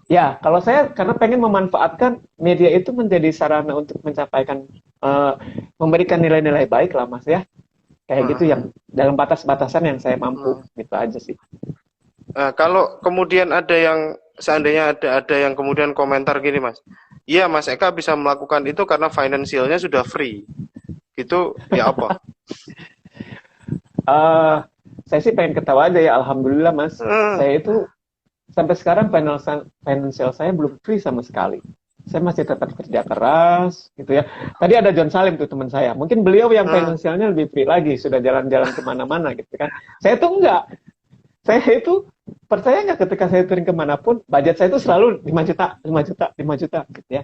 Ya, kalau saya karena pengen memanfaatkan media itu menjadi sarana untuk mencapaikan, memberikan nilai-nilai baik lah Mas ya. Kayak gitu yang dalam batas-batasan yang saya mampu, gitu aja sih. Kalau kemudian ada yang, seandainya ada yang kemudian komentar gini Mas, iya Mas Eka bisa melakukan itu karena finansialnya sudah free, gitu ya apa? Saya sih pengen ketawa aja ya, alhamdulillah Mas. Saya itu sampai sekarang financial saya belum free sama sekali. Saya masih tetap kerja keras gitu ya. Tadi ada John Salim tuh teman saya. Mungkin beliau yang finansialnya lebih free lagi, sudah jalan-jalan kemana-mana gitu kan. Saya tuh enggak. Saya itu percaya nggak ketika saya touring kemanapun, budget saya itu selalu 5 juta, 5 juta, 5 juta gitu ya.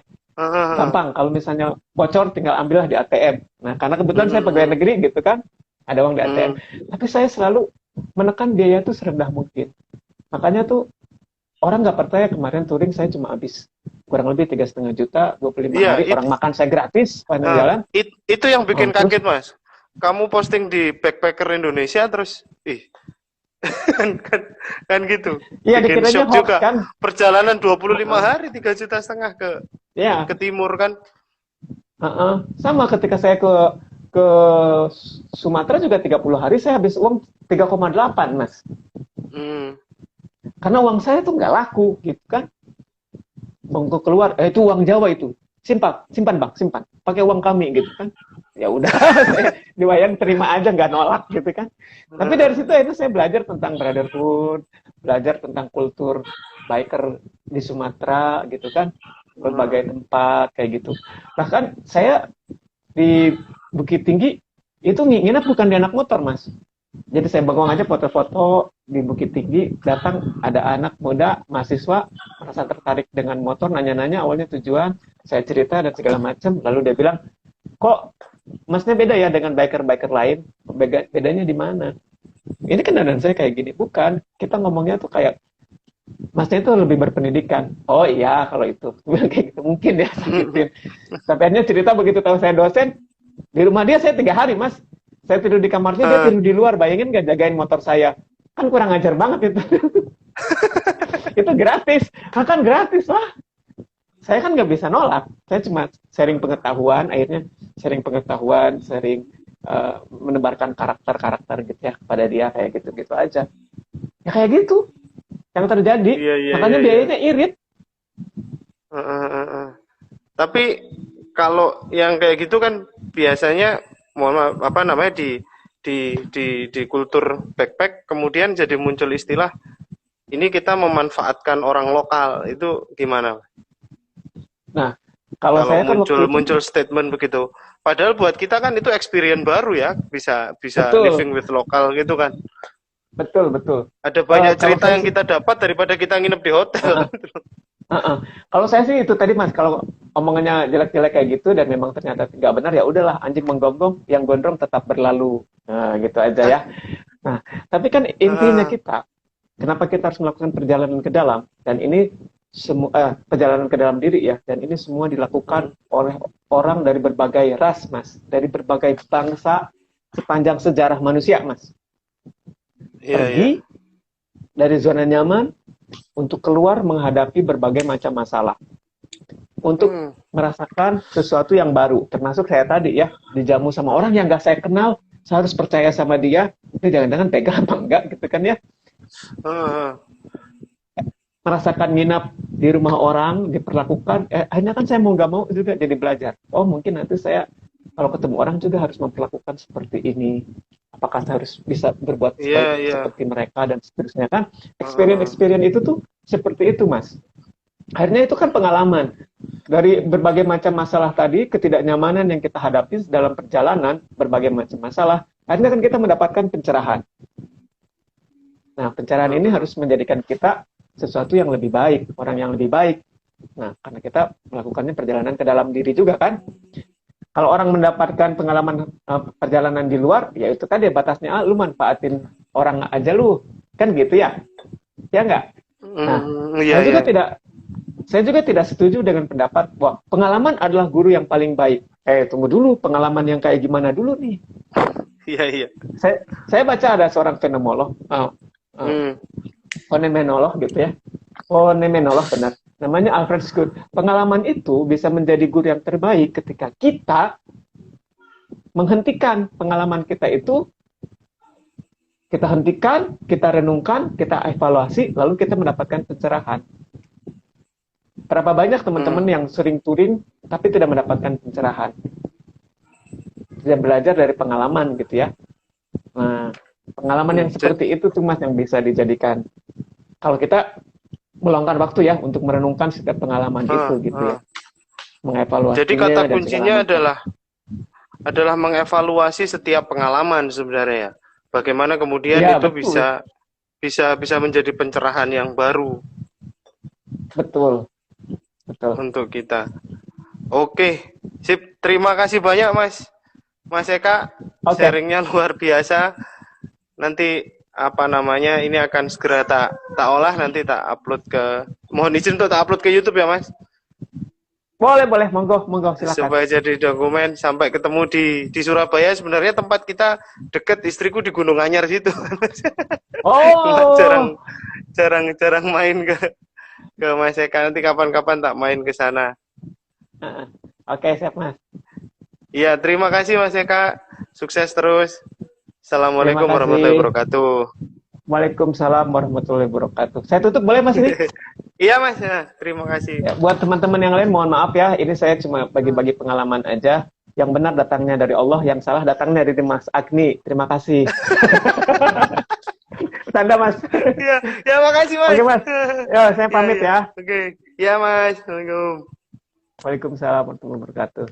Gampang, kalau misalnya bocor tinggal ambillah di ATM. Nah, karena kebetulan saya pegawai negeri gitu kan, ada uang di ATM. Tapi saya selalu menekan biaya itu serendah mungkin. Makanya tuh orang nggak percaya kemarin touring saya cuma habis kurang lebih 3,5 juta, 25 hari, orang makan saya gratis, panjang jalan. Itu yang bikin kaget Mas. Kamu posting di Backpacker Indonesia terus, kan gitu. Iya, dikiranya hoax juga. Kan. Perjalanan 25 hari 3,5 juta ke timur kan. Sama ketika saya ke Sumatera juga 30 hari saya habis uang 3,8 Mas. Karena uang saya tuh nggak laku gitu kan. Untuk keluar, itu uang Jawa itu. Simpan Bang, simpan. Pakai uang kami gitu kan. Ya udah, saya diwayang terima aja, nggak nolak gitu kan. Tapi dari situ itu saya belajar tentang brotherhood, belajar tentang kultur biker di Sumatera gitu kan. Berbagai tempat kayak gitu. Bahkan saya di Bukit Tinggi itu nginep bukan di anak motor Mas. Jadi saya bengong aja foto-foto di Bukit Tinggi, datang ada anak muda mahasiswa merasa tertarik dengan motor, nanya-nanya awalnya tujuan, saya cerita dan segala macam, lalu dia bilang, kok Masnya beda ya dengan biker-biker lain, bedanya di mana? Ini kan dan saya kayak gini, bukan, kita ngomongnya tuh kayak Masnya itu lebih berpendidikan. Oh iya kalau itu, kayak gitu mungkin ya sakitin. Sampai akhirnya cerita begitu tahu saya dosen, di rumah dia saya 3 hari Mas. Saya tidur di kamarnya, dia tidur di luar. Bayangin nggak jagain motor saya? Kan kurang ajar banget itu. Itu gratis. Kan gratis lah. Saya kan nggak bisa nolak. Saya cuma sharing pengetahuan, akhirnya sharing pengetahuan, sharing menebarkan karakter-karakter gitu ya kepada dia, kayak gitu-gitu aja. Ya kayak gitu yang terjadi. Makanya biayanya irit. Tapi kalau yang kayak gitu kan biasanya di kultur backpack kemudian jadi muncul istilah ini kita memanfaatkan orang lokal, itu gimana? Nah, kalau saya muncul statement begitu, padahal buat kita kan itu experience baru ya, bisa living with lokal gitu kan. Betul. Ada banyak cerita yang kita dapat daripada kita nginep di hotel. Kalau saya sih itu tadi Mas, kalau omongannya jelek-jelek kayak gitu dan memang ternyata nggak benar, ya udahlah, anjing menggonggong, yang gondrong tetap berlalu. Nah, gitu aja ya. Nah, tapi kan intinya kita, kenapa kita harus melakukan perjalanan ke dalam, dan ini semua perjalanan ke dalam diri ya, dan ini semua dilakukan oleh orang dari berbagai ras Mas, dari berbagai bangsa sepanjang sejarah manusia Mas. Pergi dari zona nyaman untuk keluar menghadapi berbagai macam masalah, untuk merasakan sesuatu yang baru, termasuk saya tadi ya, dijamu sama orang yang nggak saya kenal, saya harus percaya sama dia, itu jangan-jangan pegang apa enggak gitu kan ya. Merasakan nginap di rumah orang, diperlakukan, akhirnya kan saya mau nggak mau juga jadi belajar. Oh mungkin nanti saya kalau ketemu orang juga harus memperlakukan seperti ini. Apakah saya harus bisa berbuat Iya, iya. seperti mereka dan seterusnya kan? Heeh. Experience itu tuh seperti itu, Mas. Akhirnya itu kan pengalaman. Dari berbagai macam masalah tadi, ketidaknyamanan yang kita hadapi dalam perjalanan, berbagai macam masalah, akhirnya kan kita mendapatkan pencerahan. Nah, pencerahan ini Heeh. harus menjadikan kita sesuatu yang lebih baik, orang yang lebih baik. Nah, karena kita melakukannya perjalanan ke dalam diri juga kan. Kalau orang mendapatkan pengalaman perjalanan di luar, ya itu tadi batasnya, lu manfaatin orang aja lu. Kan gitu ya? Ya enggak? Nah, Iya, saya iya. juga tidak saya juga tidak setuju dengan pendapat bahwa pengalaman adalah guru yang paling baik. Tunggu dulu, pengalaman yang kayak gimana dulu nih? Iya, iya. Saya baca ada seorang fenomenolog, uh, Hmm. fenomenolog gitu ya. Fenomenolog benar. Namanya Alfred Scott. Pengalaman itu bisa menjadi guru yang terbaik ketika kita menghentikan pengalaman kita itu, kita hentikan, kita renungkan, kita evaluasi, lalu kita mendapatkan pencerahan. Berapa banyak teman-teman Hmm. yang sering touring tapi tidak mendapatkan pencerahan? Tidak belajar dari pengalaman gitu ya. Nah, pengalaman yang Jadi, seperti itu tuh Mas yang bisa dijadikan. Kalau kita meluangkan waktu ya untuk merenungkan setiap pengalaman ah, itu gitu ya. ah. Jadi kata Mengevaluasinya dan segala kuncinya macam. adalah mengevaluasi setiap pengalaman sebenarnya ya. Bagaimana kemudian Iya, itu betul. bisa menjadi pencerahan yang baru Betul. Betul. untuk kita. Oke, sip. Terima kasih banyak Mas. Mas Eka, Oke. sharingnya luar biasa. Nanti apa namanya ini akan segera tak olah, nanti tak upload ke, mohon izin untuk tak upload ke YouTube ya Mas, Boleh, boleh. Monggo, monggo silakan. supaya jadi dokumen. Sampai ketemu di Surabaya. Sebenarnya tempat kita deket, istriku di Gunung Anyar situ. Oh. jarang jarang jarang main ke Mas Eka. Nanti kapan-kapan tak main ke sana. Oke, siap Mas. Iya, terima kasih Mas Eka, sukses terus. Terima Assalamualaikum warahmatullahi kasih. wabarakatuh. Waalaikumsalam warahmatullahi wabarakatuh. Saya tutup boleh Mas ini? Iya Mas, ya, terima kasih. Ya, buat teman-teman yang lain mohon maaf ya, ini saya cuma bagi-bagi pengalaman aja. Yang benar datangnya dari Allah, yang salah datangnya dari Mas Agni. Terima kasih. Tanda Mas. Ya, ya makasih Mas. Oke Mas. Ya, saya Ya, pamit ya. ya. Oke. Ya Mas. Assalamualaikum. Waalaikumsalam warahmatullahi wabarakatuh.